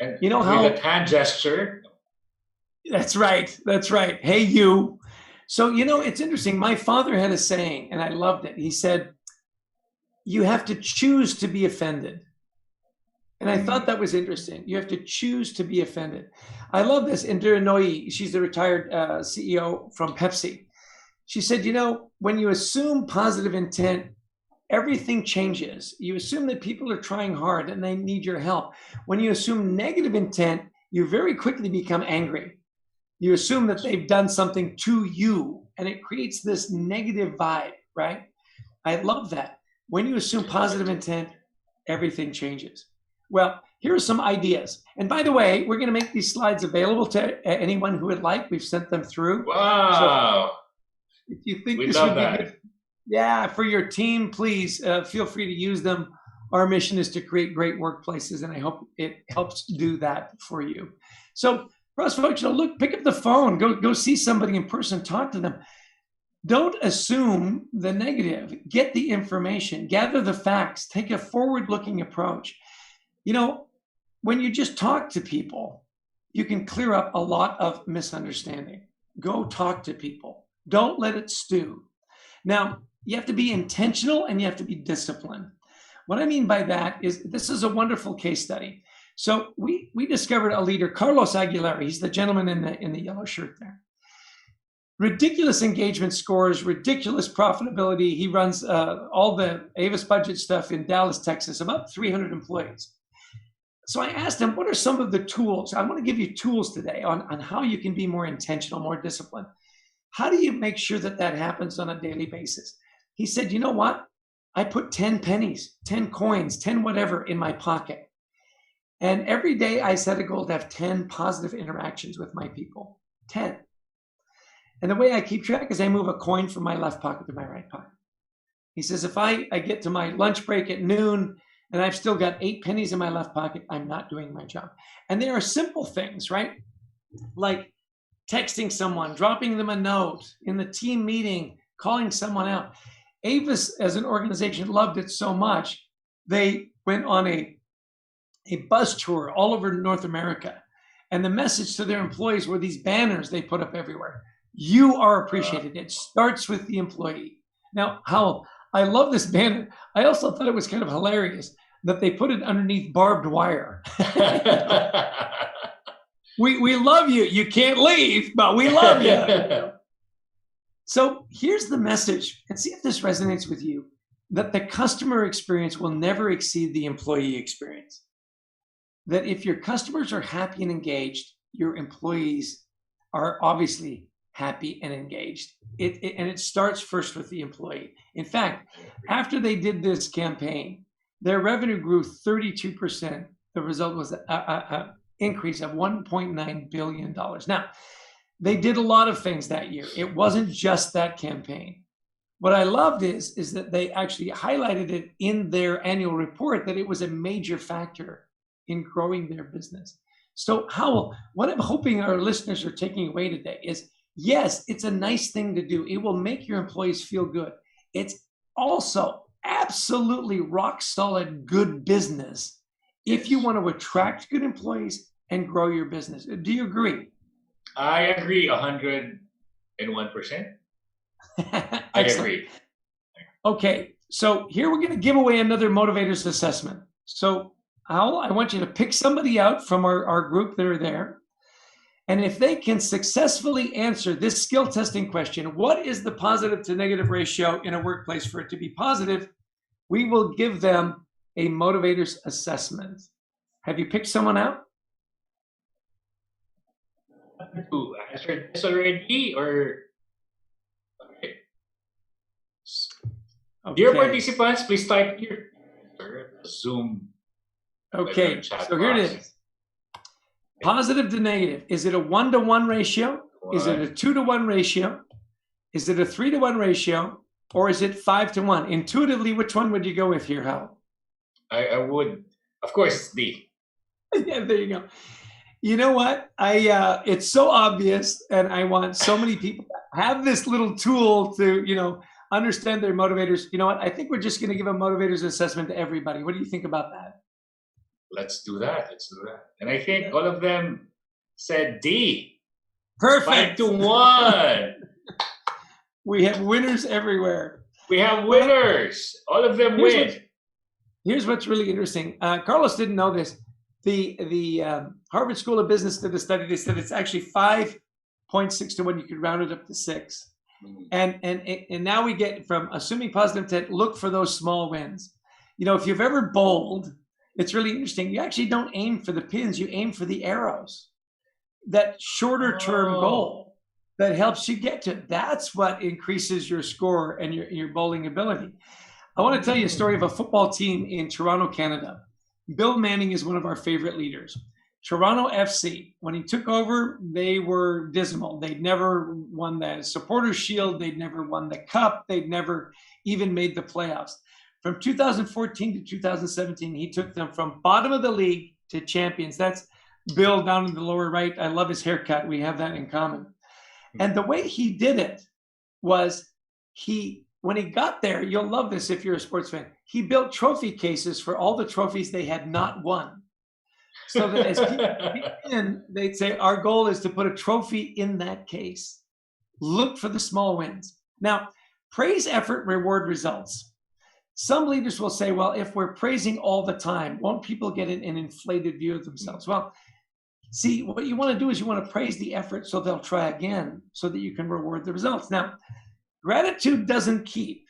And how with a hand gesture. That's right. Hey, you. So, it's interesting. My father had a saying, and I loved it. He said, you have to choose to be offended. And I thought that was interesting. You have to choose to be offended. I love this. Indira Nooyi, she's the retired CEO from Pepsi. She said, when you assume positive intent, everything changes. You assume that people are trying hard and they need your help. When you assume negative intent, you very quickly become angry. You assume that they've done something to you, and it creates this negative vibe, right? I love that. When you assume positive intent, everything changes. Well, here are some ideas. And by the way, we're going to make these slides available to anyone who would like. We've sent them through. Wow. So if you think We this love would be that. good, yeah, for your team, please feel free to use them. Our mission is to create great workplaces, and I hope it helps do that for you. So, cross-functional, look, pick up the phone, go see somebody in person, talk to them. Don't assume the negative. Get the information, gather the facts, take a forward-looking approach. You know, when you just talk to people, you can clear up a lot of misunderstanding. Go talk to people. Don't let it stew. Now, you have to be intentional and you have to be disciplined. What I mean by that is this is a wonderful case study. So we discovered a leader, Carlos Aguilera. He's the gentleman in the yellow shirt there. Ridiculous engagement scores, ridiculous profitability. He runs all the Avis Budget stuff in Dallas, Texas, about 300 employees. So I asked him, what are some of the tools? I want to give you tools today on how you can be more intentional, more disciplined. How do you make sure that that happens on a daily basis? He said, you know what? I put 10 pennies, 10 coins, 10 whatever in my pocket. And every day I set a goal to have 10 positive interactions with my people, 10. And the way I keep track is I move a coin from my left pocket to my right pocket. He says, if I get to my lunch break at noon and I've still got 8 pennies in my left pocket, I'm not doing my job. And there are simple things, right? Like texting someone, dropping them a note in the team meeting, calling someone out. Avis, as an organization, loved it so much, they went on a bus tour all over North America. And the message to their employees were these banners they put up everywhere. You are appreciated. It starts with the employee. Now, Howell, I love this banner. I also thought it was kind of hilarious that they put it underneath barbed wire. We love you. You can't leave, but we love you. So here's the message, and see if this resonates with you, that the customer experience will never exceed the employee experience. That if your customers are happy and engaged, your employees are obviously happy and engaged. And it starts first with the employee. In fact, after they did this campaign, their revenue grew 32%. The result was an increase of $1.9 billion. Now, they did a lot of things that year. It wasn't just that campaign. What I loved is that they actually highlighted it in their annual report that it was a major factor in growing their business. So Howell, what I'm hoping our listeners are taking away today is, yes, it's a nice thing to do. It will make your employees feel good. It's also absolutely rock solid good business if you want to attract good employees and grow your business. Do you agree? I agree 101%. I agree. Okay, so here we're going to give away another motivators assessment. So Howell, I want you to pick somebody out from our group that are there. And if they can successfully answer this skill testing question, what is the positive to negative ratio in a workplace for it to be positive? We will give them a motivators assessment. Have you picked someone out? To answer this already, or okay. Dear participants, please type here. Zoom. Okay, so here it is. Positive to negative. Is it a 1-to-1 ratio? Is it a 2-to-1 ratio? Is it a 3-to-1 ratio? Or is it 5-to-1? Intuitively, which one would you go with here, Hal? I would, of course, it's D. Yeah, there you go. You know what? It's so obvious, and I want so many people to have this little tool to, understand their motivators. You know what? I think we're just going to give a motivators assessment to everybody. What do you think about that? Let's do that. And I think all of them said D. Perfect. 5-to-1. We have winners everywhere. We have winners. All of them win. Here's what's really interesting. Carlos didn't know this. The Harvard School of Business did a study. They said it's actually 5.6-to-1. You could round it up to 6. And now we get from assuming positive intent, look for those small wins. You know, if you've ever bowled, it's really interesting. You actually don't aim for the pins, you aim for the arrows. That shorter term goal that helps you get to, that's what increases your score and your bowling ability. I want to tell you a story of a football team in Toronto, Canada. Bill Manning is one of our favorite leaders. Toronto FC, when he took over, they were dismal. They'd never won the Supporters Shield. They'd never won the Cup. They'd never even made the playoffs. From 2014 to 2017, he took them from bottom of the league to champions. That's Bill down in the lower right. I love his haircut. We have that in common. And the way he did it was when he got there, you'll love this if you're a sports fan, he built trophy cases for all the trophies they had not won. So that as people came in, they'd say, our goal is to put a trophy in that case. Look for the small wins. Now, praise effort, reward results. Some leaders will say, well, if we're praising all the time, won't people get an inflated view of themselves? Well, see, what you want to do is you want to praise the effort so they'll try again so that you can reward the results. Now, gratitude doesn't keep.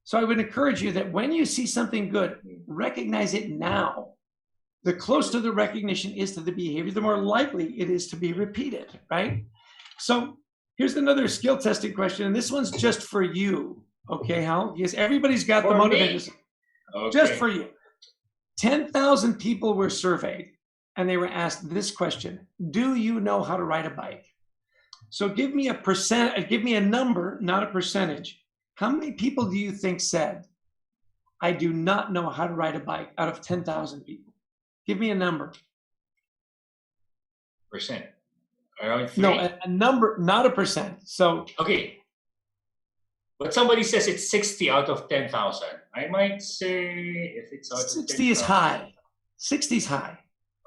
So I would encourage you that when you see something good, recognize it now. The closer the recognition is to the behavior, the more likely it is to be repeated, right? So here's another skill testing question, and this one's just for you, okay, Hal? Yes, everybody's got the motivators. Okay. Just for you. 10,000 people were surveyed, and they were asked this question: do you know how to ride a bike? So give me a number, not a percentage. How many people do you think said, I do not know how to ride a bike, out of 10,000 people? Give me a number. Percent. Around 3? No, a number, not a percent. So okay. But somebody says it's 60 out of 10,000. I might say if it's out of 60 is high. 60 is high.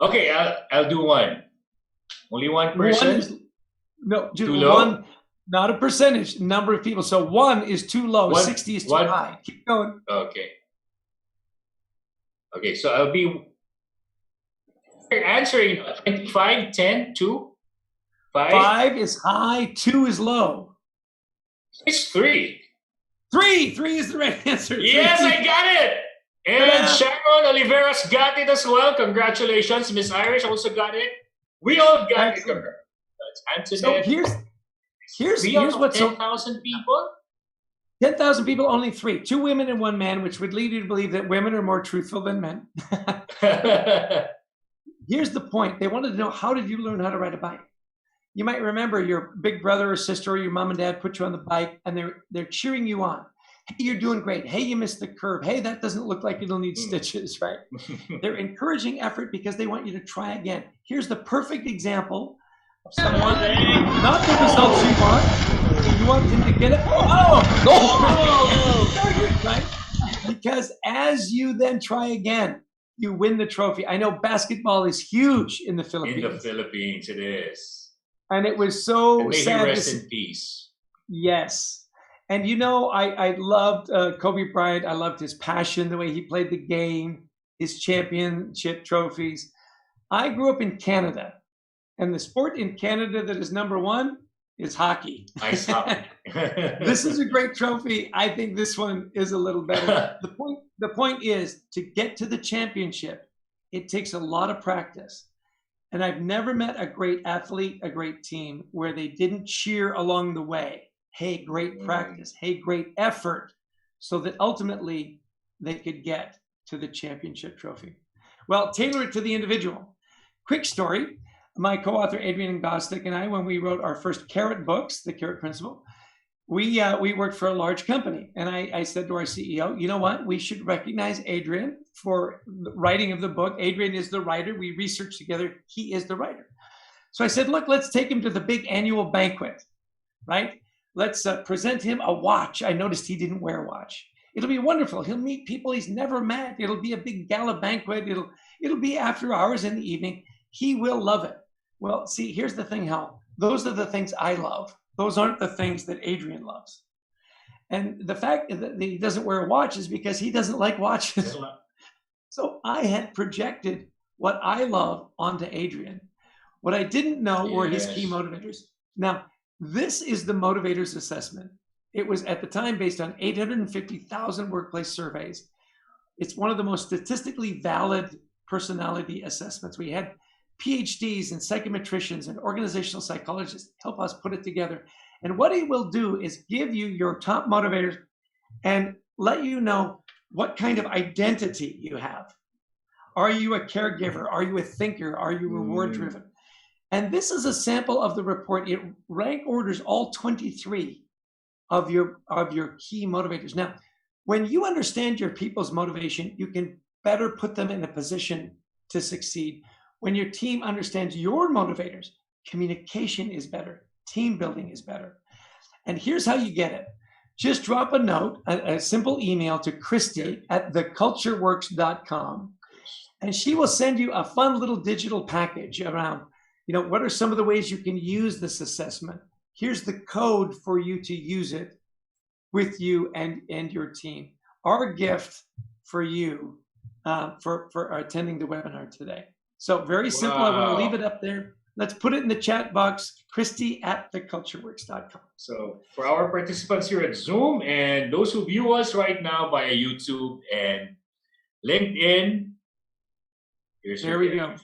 Okay, I'll do one. Only one person? No, just too low? One, not a percentage, number of people. So 1 is too low, 60 is too high. Keep going. Okay. Okay, so I'll be answering 5, 10, 2, 5. 5 is high, 2 is low. It's 3. 3 is the right answer. Yes, I got it. And Sharon Oliveras got it as well. Congratulations. Miss Irish also got it. We all got it. That's so here's what's 10,000 people. 10,000 people, only 3. 2 women and 1 man, which would lead you to believe that women are more truthful than men. Here's the point. They wanted to know, how did you learn how to ride a bike? You might remember your big brother or sister or your mom and dad put you on the bike, and they're cheering you on. Hey, you're doing great. Hey, you missed the curve. Hey, that doesn't look like it'll need stitches, right? They're encouraging effort because they want you to try again. Here's the perfect example of someone, not the results you want. You want them to get it. Right? Because as you then try again, you win the trophy. I know basketball is huge in the Philippines. In the Philippines, it is. And it was so sad. Rest in peace. Yes. And you know, I loved Kobe Bryant. I loved his passion, the way he played the game, his championship trophies. I grew up in Canada. And the sport in Canada that is number 1 is hockey. Ice hockey. This is a great trophy. I think this one is a little better. The point is, to get to the championship, it takes a lot of practice. And I've never met a great athlete, a great team, where they didn't cheer along the way. Hey, great practice. Hey, great effort. So that ultimately they could get to the championship trophy. Well, tailor it to the individual. Quick story. My co-author Adrian Gostick and I, when we wrote our first Carrot books, The Carrot Principle, we worked for a large company. And I said to our CEO, you know what? We should recognize Adrian for the writing of the book. Adrian is the writer. We researched together. He is the writer. So I said, look, let's take him to the big annual banquet, right? Let's present him a watch. I noticed he didn't wear a watch. It'll be wonderful. He'll meet people he's never met. It'll be a big gala banquet. It'll be after hours in the evening. He will love it. Well, see, here's the thing, Hal. Those are the things I love. Those aren't the things that Adrian loves. And the fact that he doesn't wear a watch is because he doesn't like watches. So I had projected what I love onto Adrian. What I didn't know were his key motivators. Now, This is the Motivators Assessment. It was at the time based on 850,000 workplace surveys. It's one of the most statistically valid personality assessments. We had PhDs and psychometricians and organizational psychologists help us put it together. And what it will do is give you your top motivators and let you know what kind of identity you have. Are you a caregiver? Are you a thinker? Are you reward driven? And this is a sample of the report. It rank orders all 23 of your key motivators. Now, when you understand your people's motivation, you can better put them in a position to succeed. When your team understands your motivators, communication is better, team building is better. And here's how you get it. Just drop a note, a simple email to Christy at thecultureworks.com, and she will send you a fun little digital package around, what are some of the ways you can use this assessment? Here's the code for you to use it with you and your team. Our gift for you for attending the webinar today. So very simple. Wow. I want to leave it up there. Let's put it in the chat box, Christy at thecultureworks.com. So for our participants here at Zoom and those who view us right now via YouTube and LinkedIn, there we go.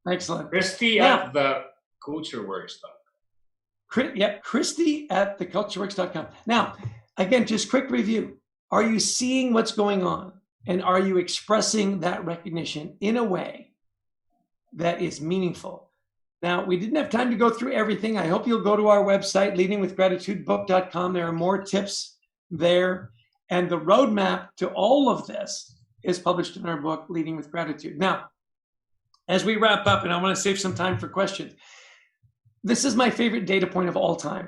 Excellent. Christy at thecultureworks.com. Yep, Christy at thecultureworks.com. Now, again, just quick review. Are you seeing what's going on? And are you expressing that recognition in a way that is meaningful? Now, we didn't have time to go through everything. I hope you'll go to our website, leadingwithgratitudebook.com. There are more tips there. And the roadmap to all of this is published in our book, Leading with Gratitude. Now, as we wrap up, and I want to save some time for questions, this is my favorite data point of all time,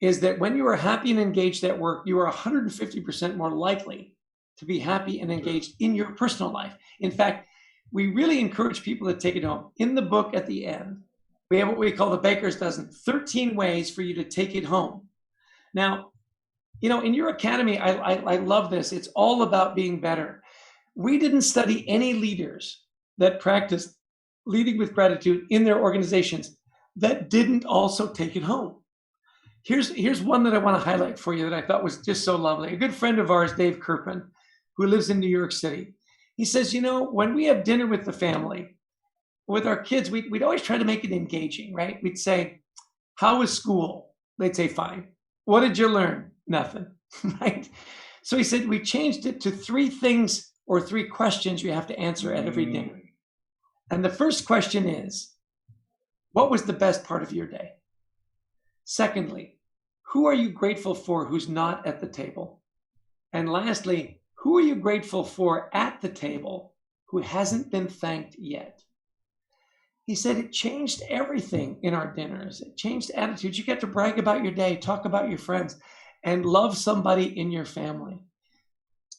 is that when you are happy and engaged at work, you are 150% more likely to be happy and engaged in your personal life. In fact, we really encourage people to take it home. In the book at the end, we have what we call the Baker's Dozen, 13 ways for you to take it home. Now, in your academy, I love this. It's all about being better. We didn't study any leaders that practiced leading with gratitude in their organizations that didn't also take it home. Here's one that I want to highlight for you that I thought was just so lovely. A good friend of ours, Dave Kirpin, who lives in New York City, he says, when we have dinner with the family, with our kids, we'd always try to make it engaging, right? We'd say, how was school? They'd say, fine. What did you learn? Nothing, right? So he said, we changed it to 3 things or 3 questions you have to answer at every dinner. And the first question is, what was the best part of your day? Secondly, who are you grateful for who's not at the table? And lastly, who are you grateful for at the table who hasn't been thanked yet? He said it changed everything in our dinners. It changed attitudes. You get to brag about your day, talk about your friends, and love somebody in your family.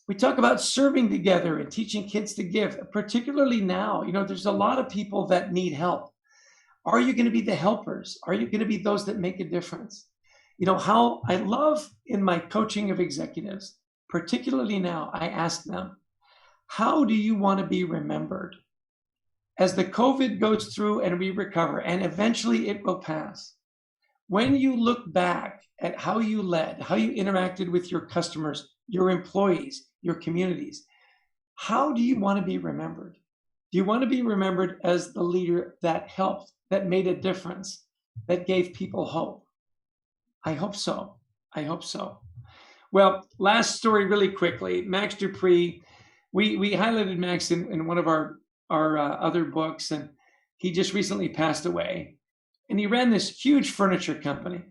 We talk about serving together and teaching kids to give, particularly now. There's a lot of people that need help. Are you going to be the helpers? Are you going to be those that make a difference? How I love in my coaching of executives, particularly now, I ask them, how do you want to be remembered? As the COVID goes through and we recover, and eventually it will pass, when you look back at how you led, how you interacted with your customers, your employees, your communities, how do you want to be remembered? Do you want to be remembered as the leader that helped, that made a difference, that gave people hope? I hope so. I hope so. Well, last story really quickly. Max Dupree, we highlighted Max in one of our other books, and he just recently passed away. And he ran this huge furniture company.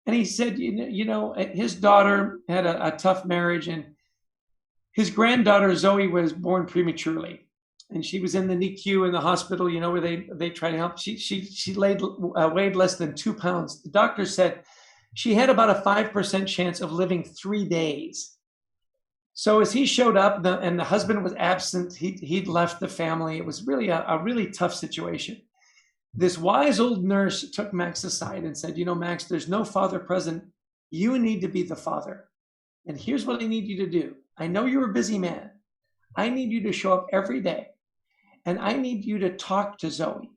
And he said, his daughter had a tough marriage, and his granddaughter Zoe was born prematurely. And she was in the NICU in the hospital, where they try to help. She weighed less than 2 pounds. The doctor said she had about a 5% chance of living 3 days. So as he showed up, and the husband was absent, he'd left the family. It was really a really tough situation. This wise old nurse took Max aside and said, Max, there's no father present. You need to be the father. And here's what I need you to do. I know you're a busy man. I need you to show up every day. And I need you to talk to Zoe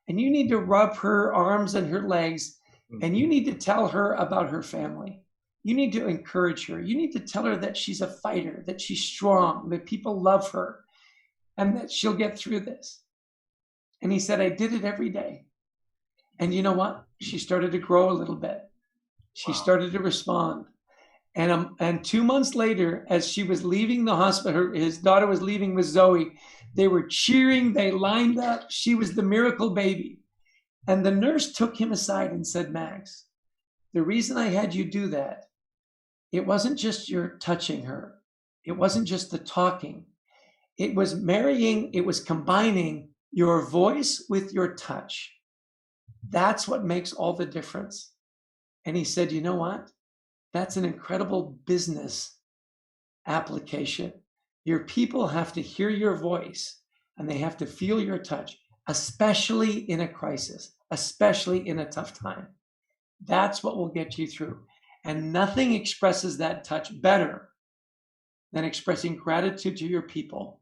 and you need to rub her arms and her legs, and you need to tell her about her family. You need to encourage her. You need to tell her that she's a fighter, that she's strong, that people love her, and that she'll get through this. And he said, I did it every day. And you know what? She started to grow a little bit. She started to respond. And 2 months later, as she was leaving the hospital, his daughter was leaving with Zoe, they were cheering, they lined up. She was the miracle baby. And the nurse took him aside and said, Max, the reason I had you do that, it wasn't just your touching her. It wasn't just the talking. It was marrying, it was combining your voice with your touch. That's what makes all the difference. And he said, you know what? That's an incredible business application. Your people have to hear your voice and they have to feel your touch, especially in a crisis, especially in a tough time. That's what will get you through. And nothing expresses that touch better than expressing gratitude to your people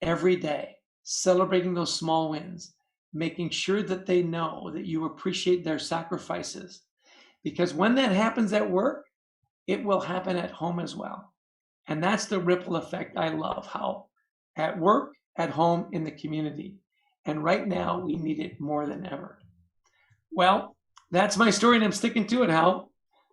every day, celebrating those small wins, making sure that they know that you appreciate their sacrifices. Because when that happens at work, it will happen at home as well. And that's the ripple effect I love, how at work, at home, in the community. And right now, we need it more than ever. Well, that's my story, and I'm sticking to it, Hal.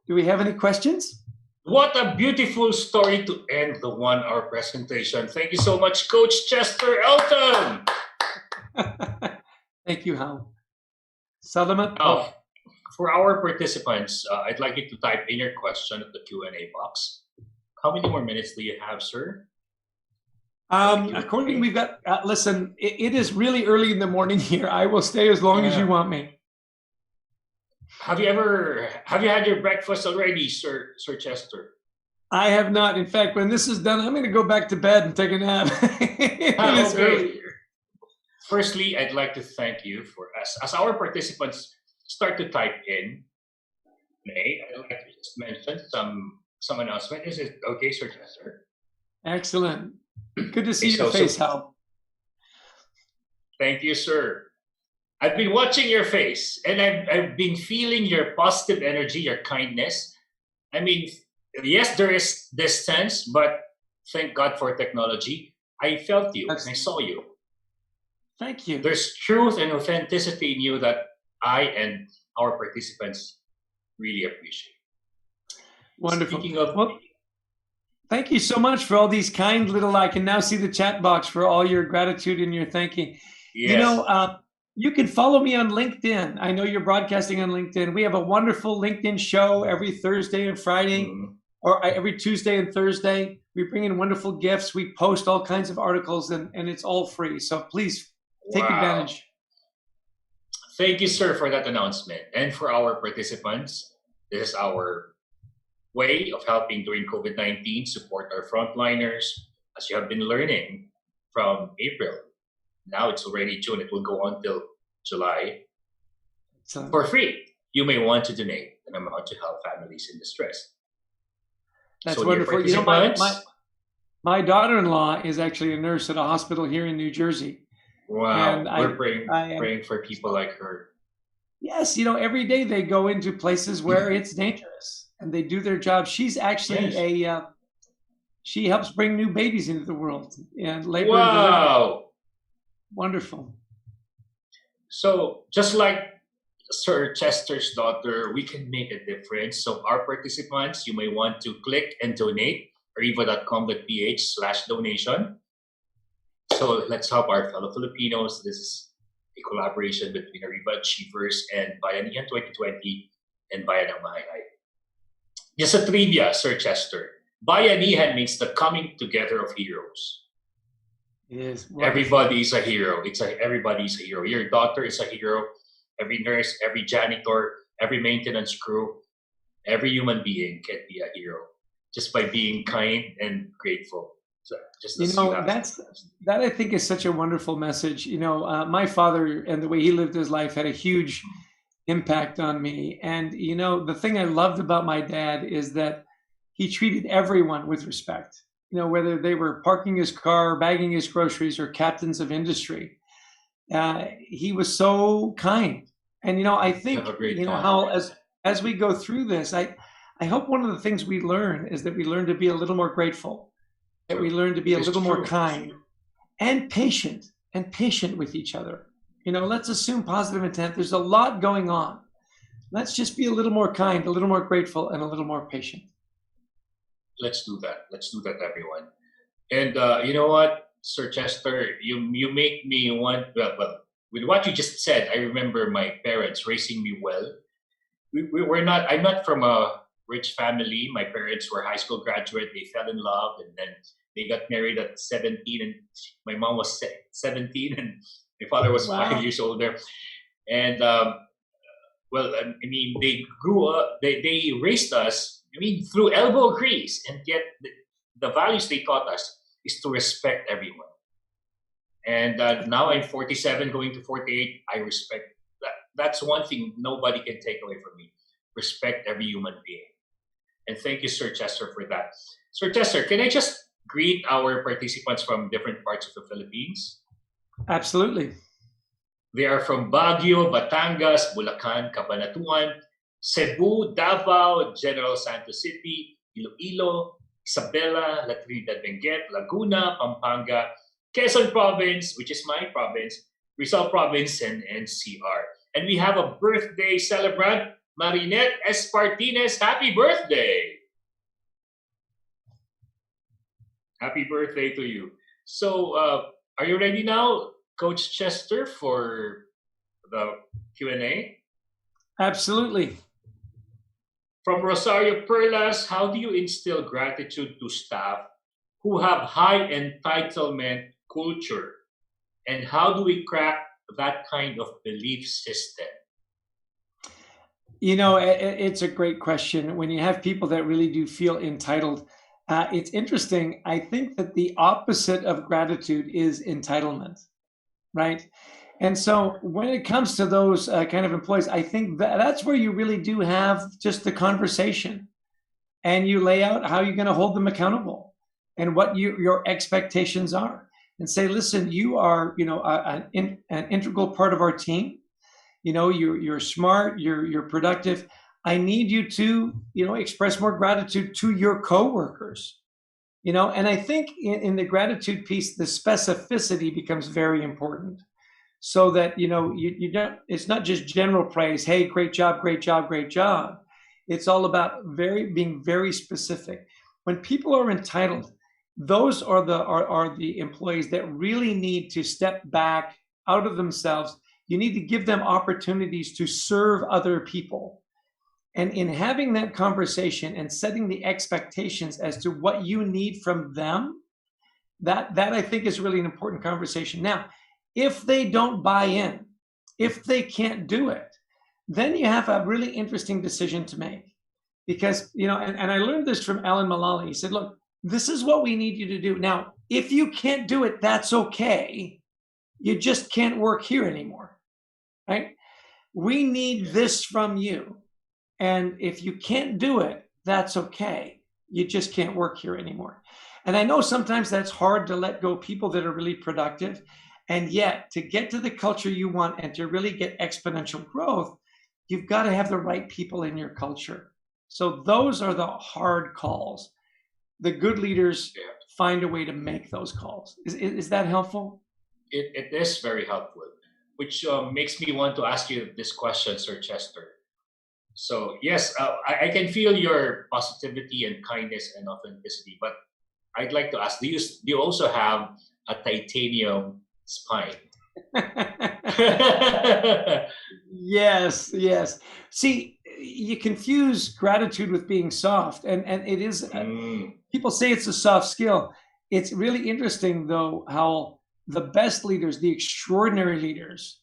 Do we have any questions? What a beautiful story to end the 1 hour presentation. Thank you so much, Coach Chester Elton. Thank you, Hal. Salamat. Now, for our participants, I'd like you to type in your question at the Q&A box. How many more minutes do you have, sir? According, we've got, listen, it is really early in the morning here. I will stay as long as you want me. Have you had your breakfast already, Sir Chester? I have not. In fact, when this is done, I'm going to go back to bed and take a nap. It is early here. Firstly, I'd like to thank you for as our participants start to type in. I'd like to just mention some announcement. Is it okay, Sir Chester? Excellent. Good to see your face, Hal. Thank you, sir. I've been watching your face, and I've been feeling your positive energy, your kindness. I mean, yes, there is distance, but thank God for technology. I felt you and I saw you. Thank you. There's truth and authenticity in you that I and our participants really appreciate. Wonderful. Speaking of, well, thank you so much for all these kind little, I can now see the chat box for all your gratitude and your thanking. yes. You know, you can follow me on LinkedIn. I know you're broadcasting on LinkedIn. We have a wonderful LinkedIn show every Thursday and Friday, or every Tuesday and Thursday. We bring in wonderful gifts. We post all kinds of articles, and it's all free. So please take advantage. Thank you, sir, for that announcement. And for our participants, this is our way of helping during COVID-19, support our frontliners, as you have been learning from April. Now it's already June. It will go on till July. For free. You may want to donate an amount to help families in distress. That's So, wonderful. You know, participants- my daughter-in-law is actually a nurse at a hospital here in New Jersey. Wow, And we're praying for people like her. Yes, you know, every day they go into places where it's dangerous and they do their job. She's actually she helps bring new babies into the world and labor and delivery. Wow. Wonderful. So just like Sir Chester's daughter, we can make a difference. So our participants, you may want to click and donate, ariva.com.ph/donation. So let's help our fellow Filipinos. This is a collaboration between Ariva Achievers and Bayanihan 2020 and Bayanang Mahahay. Just a trivia, Sir Chester. Bayanihan means the coming together of heroes. It is. Everybody is a hero. Everybody's a hero. Your daughter is a hero. Every nurse, every janitor, every maintenance crew, every human being can be a hero just by being kind and grateful. So just You know, that I think is such a wonderful message. You know, my father and the way he lived his life had a huge impact on me. And, you know, the thing I loved about my dad is that he treated everyone with respect. You know, whether they were parking his car, bagging his groceries, or captains of industry. he was so kind. And I think Have a great time. how as we go through this, I hope one of the things we learn is that we learn to be a little more grateful, that we learn to be a little more kind and patient with each other. Let's assume positive intent. There's a lot going on. Let's just be a little more kind, a little more grateful, and a little more patient. Let's do that. Let's do that, everyone. And you know what, Sir Chester, you make me want. Well, with what you just said, I remember my parents raising me well. We're not. I'm not from a rich family. My parents were high school graduate. They fell in love, and then they got married at 17. And my mom was 17, and my father was 5 years older. And well, I mean, they grew up. They raised us. I mean, through elbow grease, and yet the values they taught us is to respect everyone. And now I'm 47, going to 48. I respect that. That's one thing nobody can take away from me. Respect every human being. And thank you, Sir Chester, for that. Sir Chester, can I just greet our participants from different parts of the Philippines? Absolutely. They are from Baguio, Batangas, Bulacan, Cabanatuan, Cebu, Davao, General Santos City, Iloilo, Isabela, La Trinidad Benguet, Laguna, Pampanga, Quezon Province, which is my province, Rizal Province, and NCR. And we have a birthday celebrant, Marinette Espartines. Happy birthday! Happy birthday to you. So, are you ready now, Coach Chester, for the Q&A? Absolutely. From Rosario Perlas, how do you instill gratitude to staff who have high entitlement culture? And how do we crack that kind of belief system? It's a great question. When you have people that really do feel entitled, it's interesting. I think that the opposite of gratitude is entitlement, right? And so when it comes to those kind of employees, I think that's where you really do have just the conversation, and you lay out how you're going to hold them accountable and what your expectations are, and say, listen, you are, an integral part of our team. You're smart, you're productive. I need you to, express more gratitude to your coworkers. And I think in the gratitude piece, the specificity becomes very important. So that, you don't, it's not just general praise. Hey, great job, great job, great job. It's all about being very specific. When people are entitled, those are the employees that really need to step back out of themselves. You need to give them opportunities to serve other people. And in having that conversation and setting the expectations as to what you need from them, that I think is really an important conversation. Now, if they don't buy in, if they can't do it, then you have a really interesting decision to make. Because, and I learned this from Alan Mulally. He said, look, this is what we need you to do. Now, if you can't do it, that's okay. You just can't work here anymore, right? We need this from you. And if you can't do it, that's okay. You just can't work here anymore. And I know sometimes that's hard to let go people that are really productive. And yet, to get to the culture you want and to really get exponential growth, you've got to have the right people in your culture. So those are the hard calls. The good leaders find a way to make those calls. Is that helpful? It is very helpful, which makes me want to ask you this question, Sir Chester. So yes, I can feel your positivity and kindness and authenticity, but I'd like to ask, do you also have a titanium spine? Yes. See, you confuse gratitude with being soft, and it is. People say it's a soft skill. It's really interesting, though, how the best leaders, the extraordinary leaders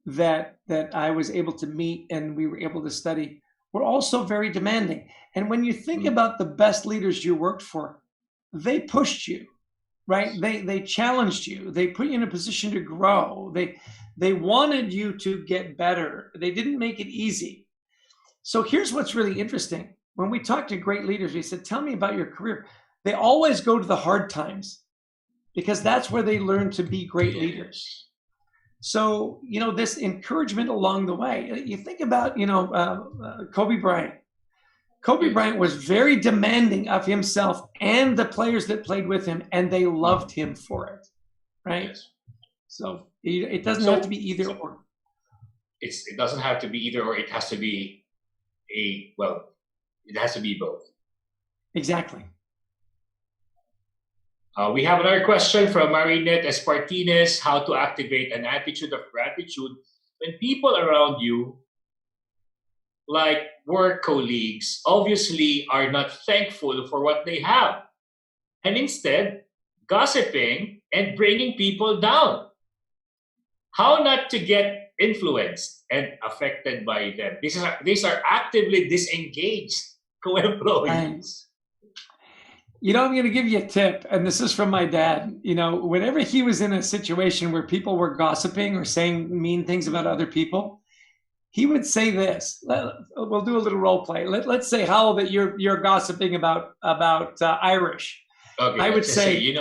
that I was able to meet and we were able to study, were also very demanding. And when you think about the best leaders you worked for, they pushed you. Right? They challenged you. They put you in a position to grow. They wanted you to get better. They didn't make it easy. So here's what's really interesting. When we talk to great leaders, we said, tell me about your career. They always go to the hard times because that's where they learn to be great leaders. So, this encouragement along the way. You think about, Kobe Bryant. Kobe Bryant was very demanding of himself and the players that played with him, and they loved him for it, right? Yes. So it doesn't have to be either or. It doesn't have to be either or. It has to be it has to be both. Exactly. We have another question from Marinette Espartines. How to activate an attitude of gratitude when people around you, like work colleagues, obviously are not thankful for what they have, and instead gossiping and bringing people down. How not to get influenced and affected by them? These are actively disengaged co-employees. I'm going to give you a tip, and this is from my dad. Whenever he was in a situation where people were gossiping or saying mean things about other people, he would say this. We'll do a little role play. Let's say, Howell, that you're gossiping about Irish. Okay, I would say,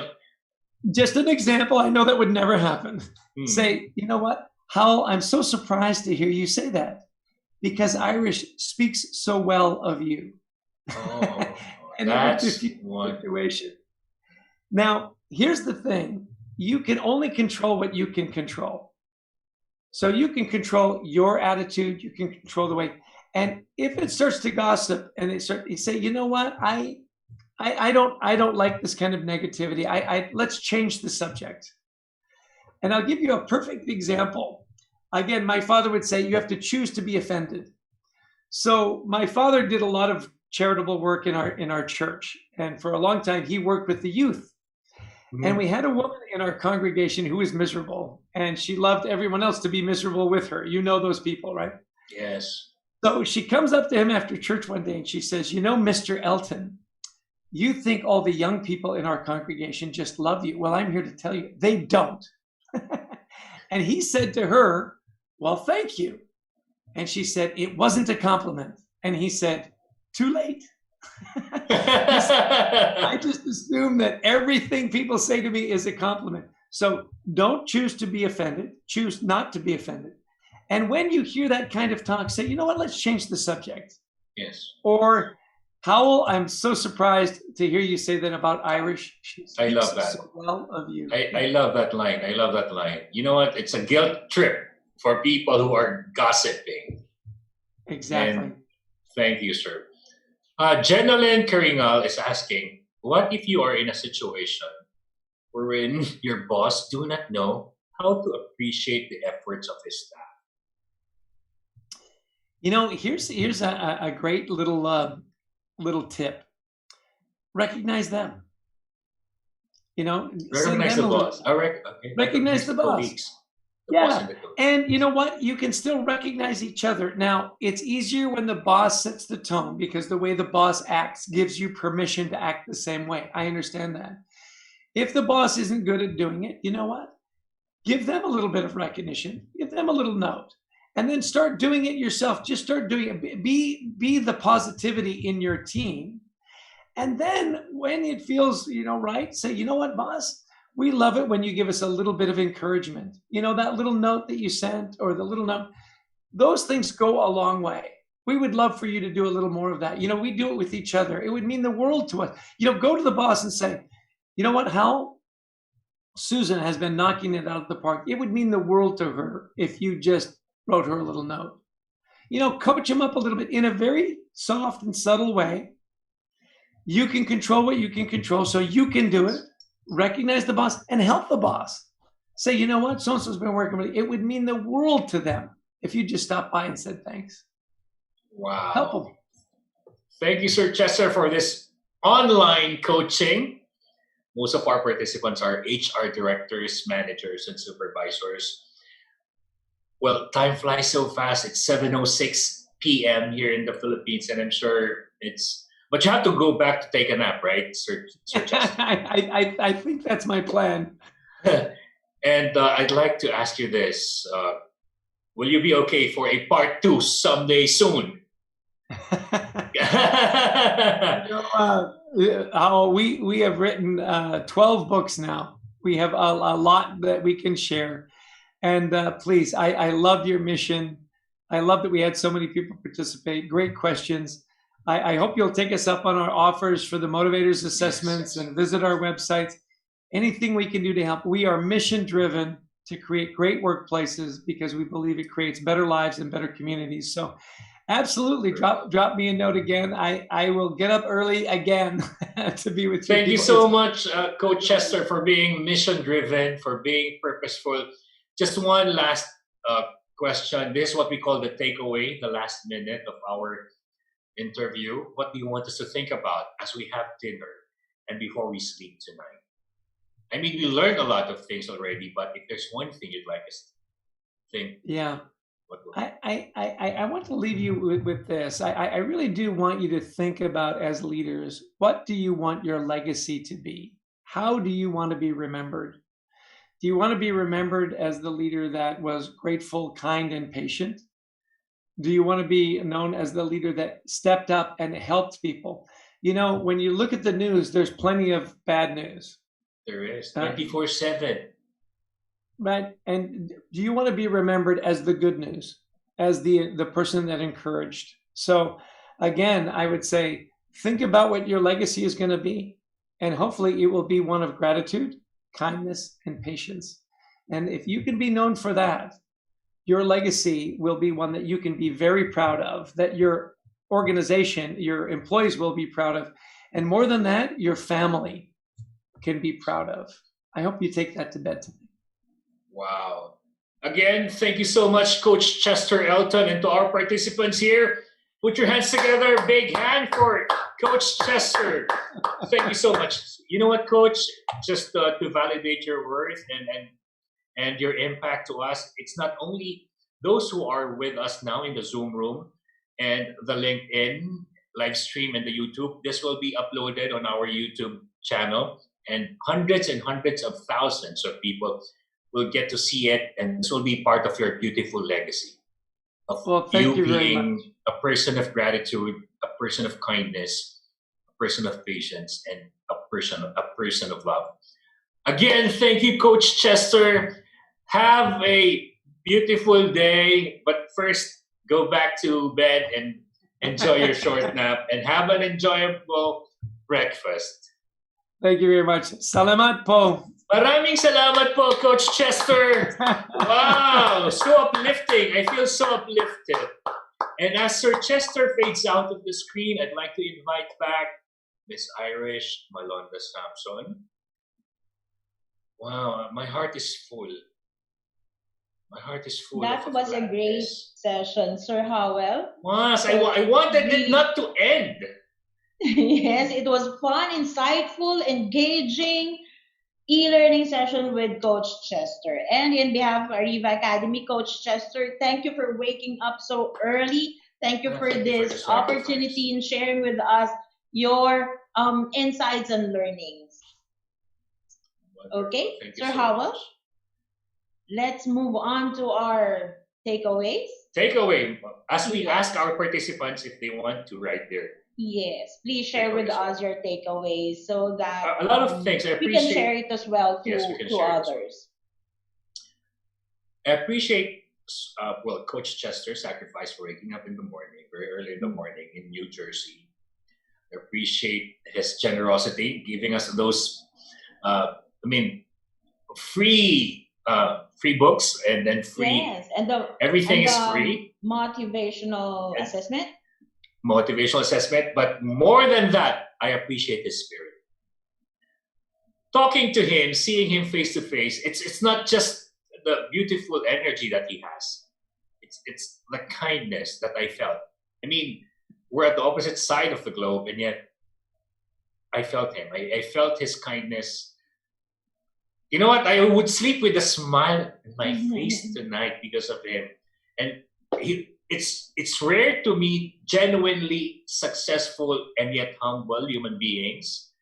just an example. I know that would never happen. Say, you know what, Howell, I'm so surprised to hear you say that because Irish speaks so well of you. Oh, and that's one situation. Now, here's the thing. You can only control what you can control. So you can control your attitude. You can control the way. And if it starts to gossip and you say, you know what, I don't like this kind of negativity. Let's change the subject. And I'll give you a perfect example. Again, my father would say, you have to choose to be offended. So my father did a lot of charitable work in our church. And for a long time, he worked with the youth. Mm-hmm. And we had a woman in our congregation who was miserable. And she loved everyone else to be miserable with her. You know those people, right? Yes. So she comes up to him after church one day and she says, Mr. Elton, you think all the young people in our congregation just love you. Well, I'm here to tell you, they don't. And he said to her, well, thank you. And she said, it wasn't a compliment. And he said, too late. I just assume that everything people say to me is a compliment. So don't choose to be offended. Choose not to be offended. And when you hear that kind of talk, say, you know what, let's change the subject. Yes. Or, Howell, I'm so surprised to hear you say that about Irish. I love that. So well of you. I love that line. I love that line. You know what? It's a guilt trip for people who are gossiping. Exactly. And thank you, sir. Jenalyn Karingal is asking, what if you are in a situation wherein your boss do not know how to appreciate the efforts of his staff? Here's a great little tip. Recognize them. Recognize the boss. Recognize the boss. Colleagues. Yeah. And you know what? You can still recognize each other. Now, it's easier when the boss sets the tone because the way the boss acts gives you permission to act the same way. I understand that. If the boss isn't good at doing it, you know what? Give them a little bit of recognition. Give them a little note. And then start doing it yourself. Just start doing it. Be the positivity in your team. And then when it feels, right, say, you know what, boss? We love it when you give us a little bit of encouragement. That little note that you sent or the little note, those things go a long way. We would love for you to do a little more of that. We do it with each other. It would mean the world to us. Go to the boss and say, you know what, Hal? Susan has been knocking it out of the park. It would mean the world to her if you just wrote her a little note. Coach him up a little bit in a very soft and subtle way. You can control what you can control, so you can do it. Recognize the boss and help the boss. Say, you know what, so-and-so's been working with me. It would mean the world to them if you just stopped by and said thanks. Wow. Help them. Thank you, Sir Chester, for this online coaching. Most of our participants are HR directors, managers, and supervisors. Well, time flies so fast. It's 7:06 p.m. here in the Philippines, and I'm sure but you have to go back to take a nap, right, Sir Chester? I think that's my plan. And I'd like to ask you this. Will you be okay for a part 2 someday soon? We have written 12 books now. We have a lot that we can share. And please, I love your mission. I love that we had so many people participate. Great questions. I hope you'll take us up on our offers for the motivators assessments and visit our website. Anything we can do to help. We are mission driven to create great workplaces because we believe it creates better lives and better communities. So absolutely drop me a note again. I will get up early again to be with you. Thank you so much, Coach Chester, for being mission driven, for being purposeful. Just one last question. This is what we call the takeaway, the last minute of our interview. What do you want us to think about as we have dinner and before we sleep tonight? I mean, we learned a lot of things already, but if there's one thing you'd like us to think, yeah, what will I want to leave you with this. I really do want you to think about, as leaders, what do you want your legacy to be? How do you want to be remembered? Do you want to be remembered as the leader that was grateful, kind, and patient? Do you want to be known as the leader that stepped up and helped people? You know, when you look at the news, there's plenty of bad news. There is 24/7. Right. And do you want to be remembered as the good news, as the person that encouraged? So again, I would say, think about what your legacy is going to be. And hopefully it will be one of gratitude, kindness, and patience. And if you can be known for that, your legacy will be one that you can be very proud of, that your organization, your employees will be proud of. And more than that, your family can be proud of. I hope you take that to bed tonight. Wow. Again, thank you so much, Coach Chester Elton, and to our participants here. Put your hands together. Big hand for Coach Chester. Thank you so much. You know what, Coach? Just to validate your worth and your impact to us, it's not only those who are with us now in the Zoom room and the LinkedIn live stream and the YouTube. This will be uploaded on our YouTube channel, and hundreds and hundreds of thousands of people will get to see it, and this will be part of your beautiful legacy of thank you very being much. a person of gratitude, a person of kindness, a person of patience, and a person of love. Again, thank you, Coach Chester. Have a beautiful day, but first go back to bed and enjoy your short nap and have an enjoyable breakfast. Thank you very much. Salamat po. Maraming salamat po, Coach Chester. Wow, so uplifting. I feel so uplifted. And as Sir Chester fades out of the screen, I'd like to invite back Miss Irish Malonda Sampson. Wow, my heart is full. My heart is full. That was a great session, Sir Howell. Yes, I wanted it not to end. Yes, it was fun, insightful, engaging e-learning session with Coach Chester. And in behalf of Ariva Academy, Coach Chester, thank you for waking up so early. Thank you for this opportunity in sharing with us your insights and learnings. Okay, Sir Howell, let's move on to our takeaways. Takeaway, as we ask our participants if they want to write their Yes, please share with us your takeaways so that a lot of things. We can share it as well to others. I appreciate Coach Chester's sacrifice for waking up in the morning, very early in the morning in New Jersey. I appreciate his generosity, giving us those free books and then free everything is free. Motivational assessment. Motivational assessment, but more than that, I appreciate his spirit. Talking to him, seeing him face to face, it's not just the beautiful energy that he has. It's the kindness that I felt. I mean, we're at the opposite side of the globe, and yet I felt him. I felt his kindness. You know what? I would sleep with a smile on my face tonight because of him. And it's rare to meet genuinely successful and yet humble human beings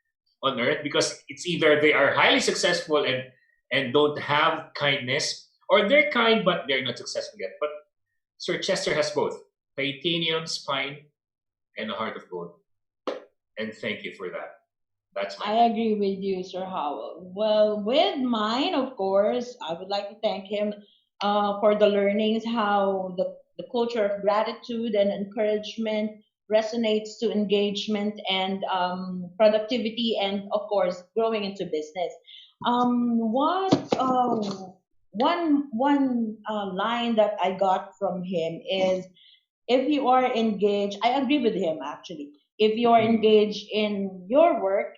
on earth, because it's either they are highly successful and don't have kindness, or they're kind but they're not successful yet. But Sir Chester has both: titanium spine and a heart of gold. And thank you for that. I agree with you, Sir Howell. Well, with mine, of course, I would like to thank him for the learnings, how the culture of gratitude and encouragement resonates to engagement and productivity, and of course, growing into business. What one line that I got from him is, if you are engaged, I agree with him actually. If you are engaged in your work,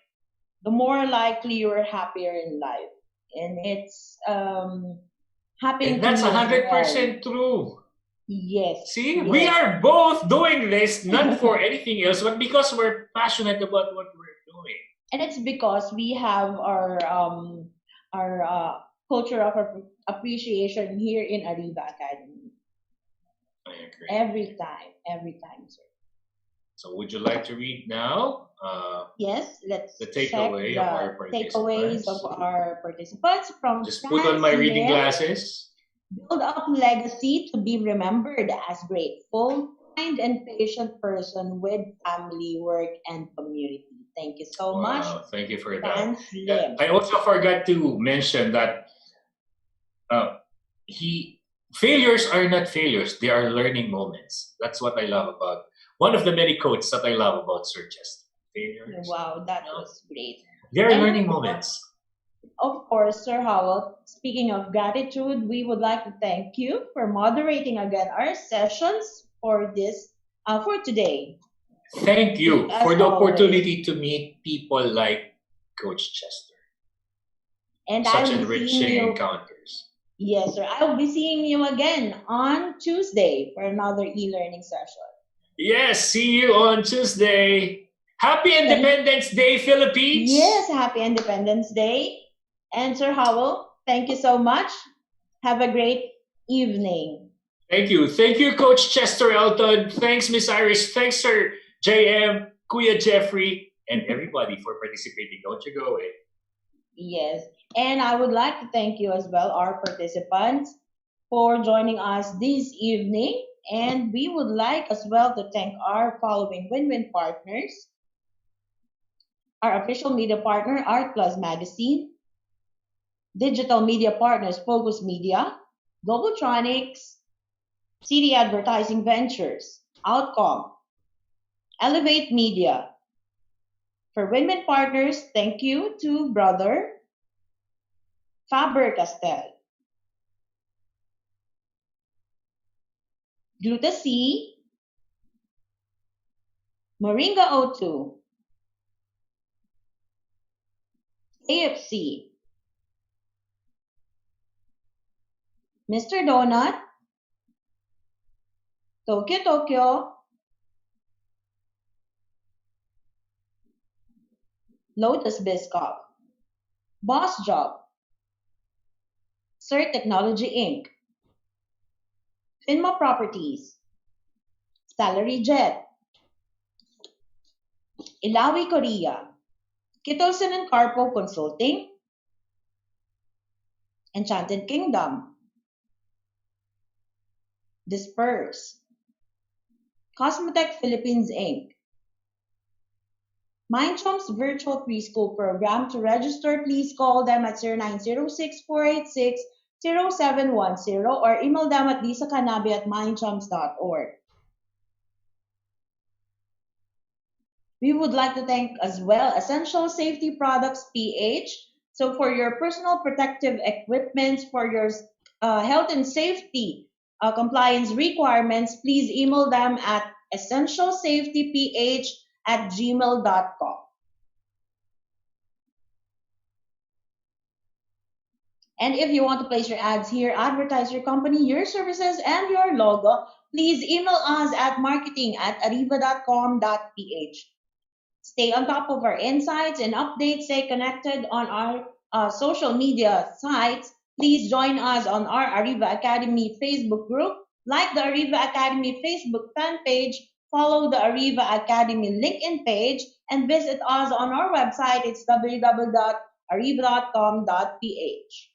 the more likely you're happier in life. And it's happening And to that's me as well. 100% true. Yes. See, we Yes. are both doing this not for anything else, but because we're passionate about what we're doing. And it's because we have our culture of appreciation here in Ariva Academy. I agree. Every time, sir. So, would you like to read now Yes, let's the check takeaway the of our takeaways participants? of our participants from Just put on my reading Smith. glasses. Build up legacy to be remembered as grateful, kind, and patient person with family, work, and community. Thank you so much. Wow, thank you for Van that. Slim. I also forgot to mention that he failures are not failures; they are learning moments. That's what I love about one of the many quotes that I love about Sir Chester. Failures. Wow, that was great. They're And learning moments. of course, Sir Howell, speaking of gratitude, we would like to thank you for moderating again our sessions for this for today. Thank you As for the always. opportunity to meet people like Coach Chester. And I Such will be enriching seeing you. encounters. Yes, sir. I will be seeing you again on Tuesday for another e-learning session. Yes, see you on Tuesday. Happy Independence Day, Philippines. Yes, happy Independence Day. And Sir Howell, thank you so much. Have a great evening. Thank you. Thank you, Coach Chester Elton. Thanks, Miss Iris. Thanks, Sir JM, Kuya Jeffrey, and everybody for participating. Don't you go away. Yes. And I would like to thank you as well, our participants, for joining us this evening. And we would like as well to thank our following win-win partners. Our official media partner, Art Plus Magazine. Digital media partners, Focus Media. Globaltronics. CD Advertising Ventures. Outcome. Elevate Media. For win-win partners, thank you to Brother Faber-Castell. Gluta-C, Moringa O2, AFC, Mr. Donut, Tokyo Tokyo, Lotus Biscup, Boss Job, Sir Technology Inc., Finma Properties, Salary Jet, Ilawi Korea, Kitolson and Carpo Consulting, Enchanted Kingdom, Disperse, Cosmetech Philippines Inc., Mindchom's virtual preschool program. To register, please call them at 0906-486-0710 or email them at disacanabi@mindchoms.org. We would like to thank as well Essential Safety Products PH. So for your personal protective equipment, for your health and safety compliance requirements, please email them at essentialsafetyph@gmail.com. And if you want to place your ads here, advertise your company, your services, and your logo, please email us at marketing@ariva.com.ph. Stay on top of our insights and updates. Stay connected on our social media sites. Please join us on our Ariva Academy Facebook group. Like the Ariva Academy Facebook fan page. Follow the Ariva Academy LinkedIn page. And visit us on our website. It's www.ariva.com.ph.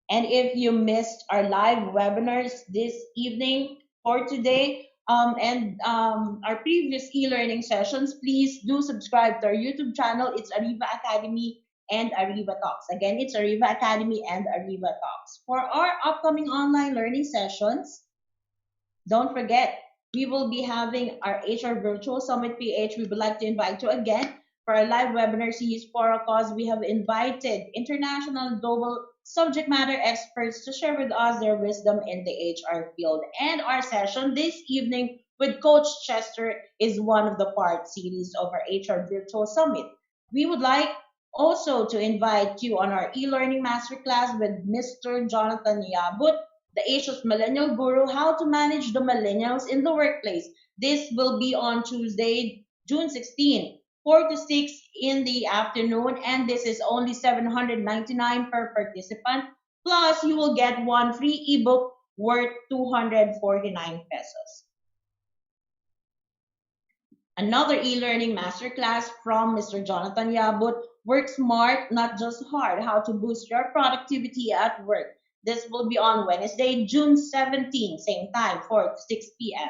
And if you missed our live webinars this evening or today, and our previous e-learning sessions, please do subscribe to our YouTube channel. It's Ariva Academy and Ariva Talks. Again, it's Ariva Academy and Ariva Talks. For our upcoming online learning sessions, don't forget, we will be having our HR Virtual Summit PH. We would like to invite you again for our live webinar series for a cause. We have invited international and global subject matter experts to share with us their wisdom in the HR field. And our session this evening with Coach Chester is one of the part series of our HR Virtual Summit. We would like also to invite you on our e-learning masterclass with Mr. Jonathan Yabut, the Asia's Millennial Guru, how to manage the millennials in the workplace. This will be on Tuesday, June 16, 4 to 6 in the afternoon, and this is only $799 per participant. Plus, you will get one free ebook worth 249 pesos. Another e-learning masterclass from Mr. Jonathan Yabut, Work Smart, Not Just Hard, how to boost your productivity at work. This will be on Wednesday, June 17, same time, 4 to 6 p.m.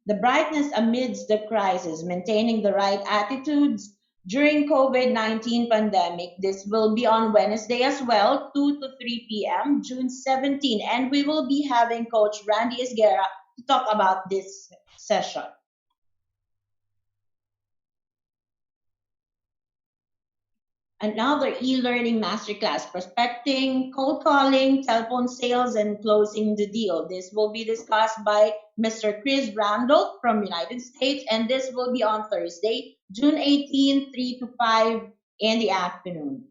The brightness amidst the crisis, maintaining the right attitudes during COVID-19 pandemic. This will be on Wednesday as well, 2 to 3 p.m., June 17. And we will be having Coach Randy Esguerra to talk about this session. Another e-learning masterclass, prospecting, cold calling, telephone sales, and closing the deal. This will be discussed by Mr. Chris Randolph from United States, and this will be on Thursday, June 18, 3 to 5 in the afternoon.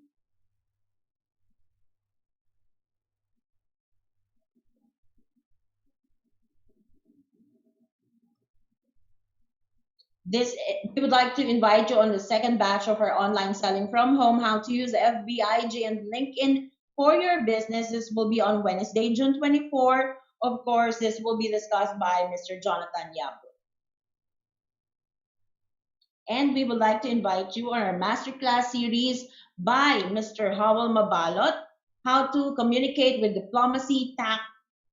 We would like to invite you on the second batch of our online selling from home, how to use FBIG and LinkedIn for your business. This will be on Wednesday, June 24. Of course, this will be discussed by Mr. Jonathan Yabut. And we would like to invite you on our masterclass series by Mr. Howell Mabalot, how to communicate with diplomacy, tact,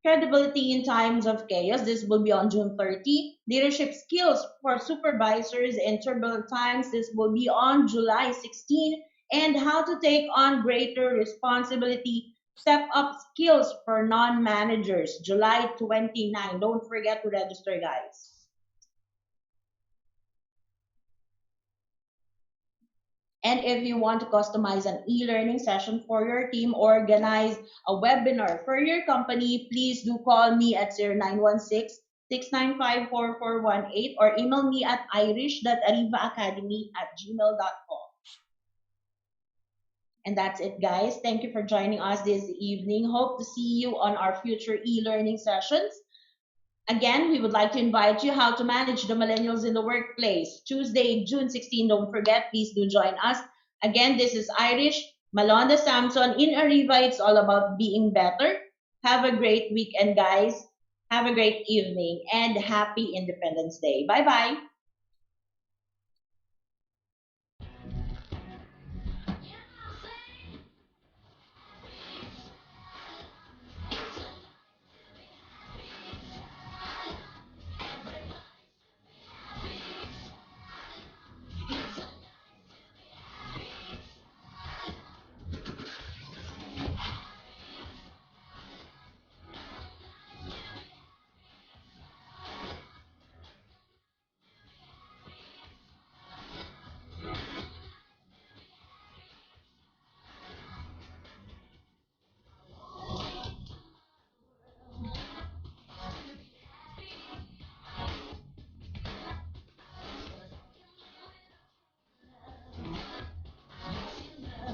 credibility in times of chaos. This will be on June 30. Leadership skills for supervisors in turbulent times. This will be on July 16. And how to take on greater responsibility. Step up skills for non-managers. July 29. Don't forget to register, guys. And if you want to customize an e-learning session for your team, organize a webinar for your company, please do call me at 0916-695-4418 or email me at irish.arivaacademy@gmail.com. And that's it, guys. Thank you for joining us this evening. Hope to see you on our future e-learning sessions. Again, we would like to invite you how to manage the millennials in the workplace. Tuesday, June 16, don't forget, please do join us. Again, this is Irish, Malonda Samson in Ariva. It's all about being better. Have a great weekend, guys. Have a great evening and happy Independence Day. Bye-bye.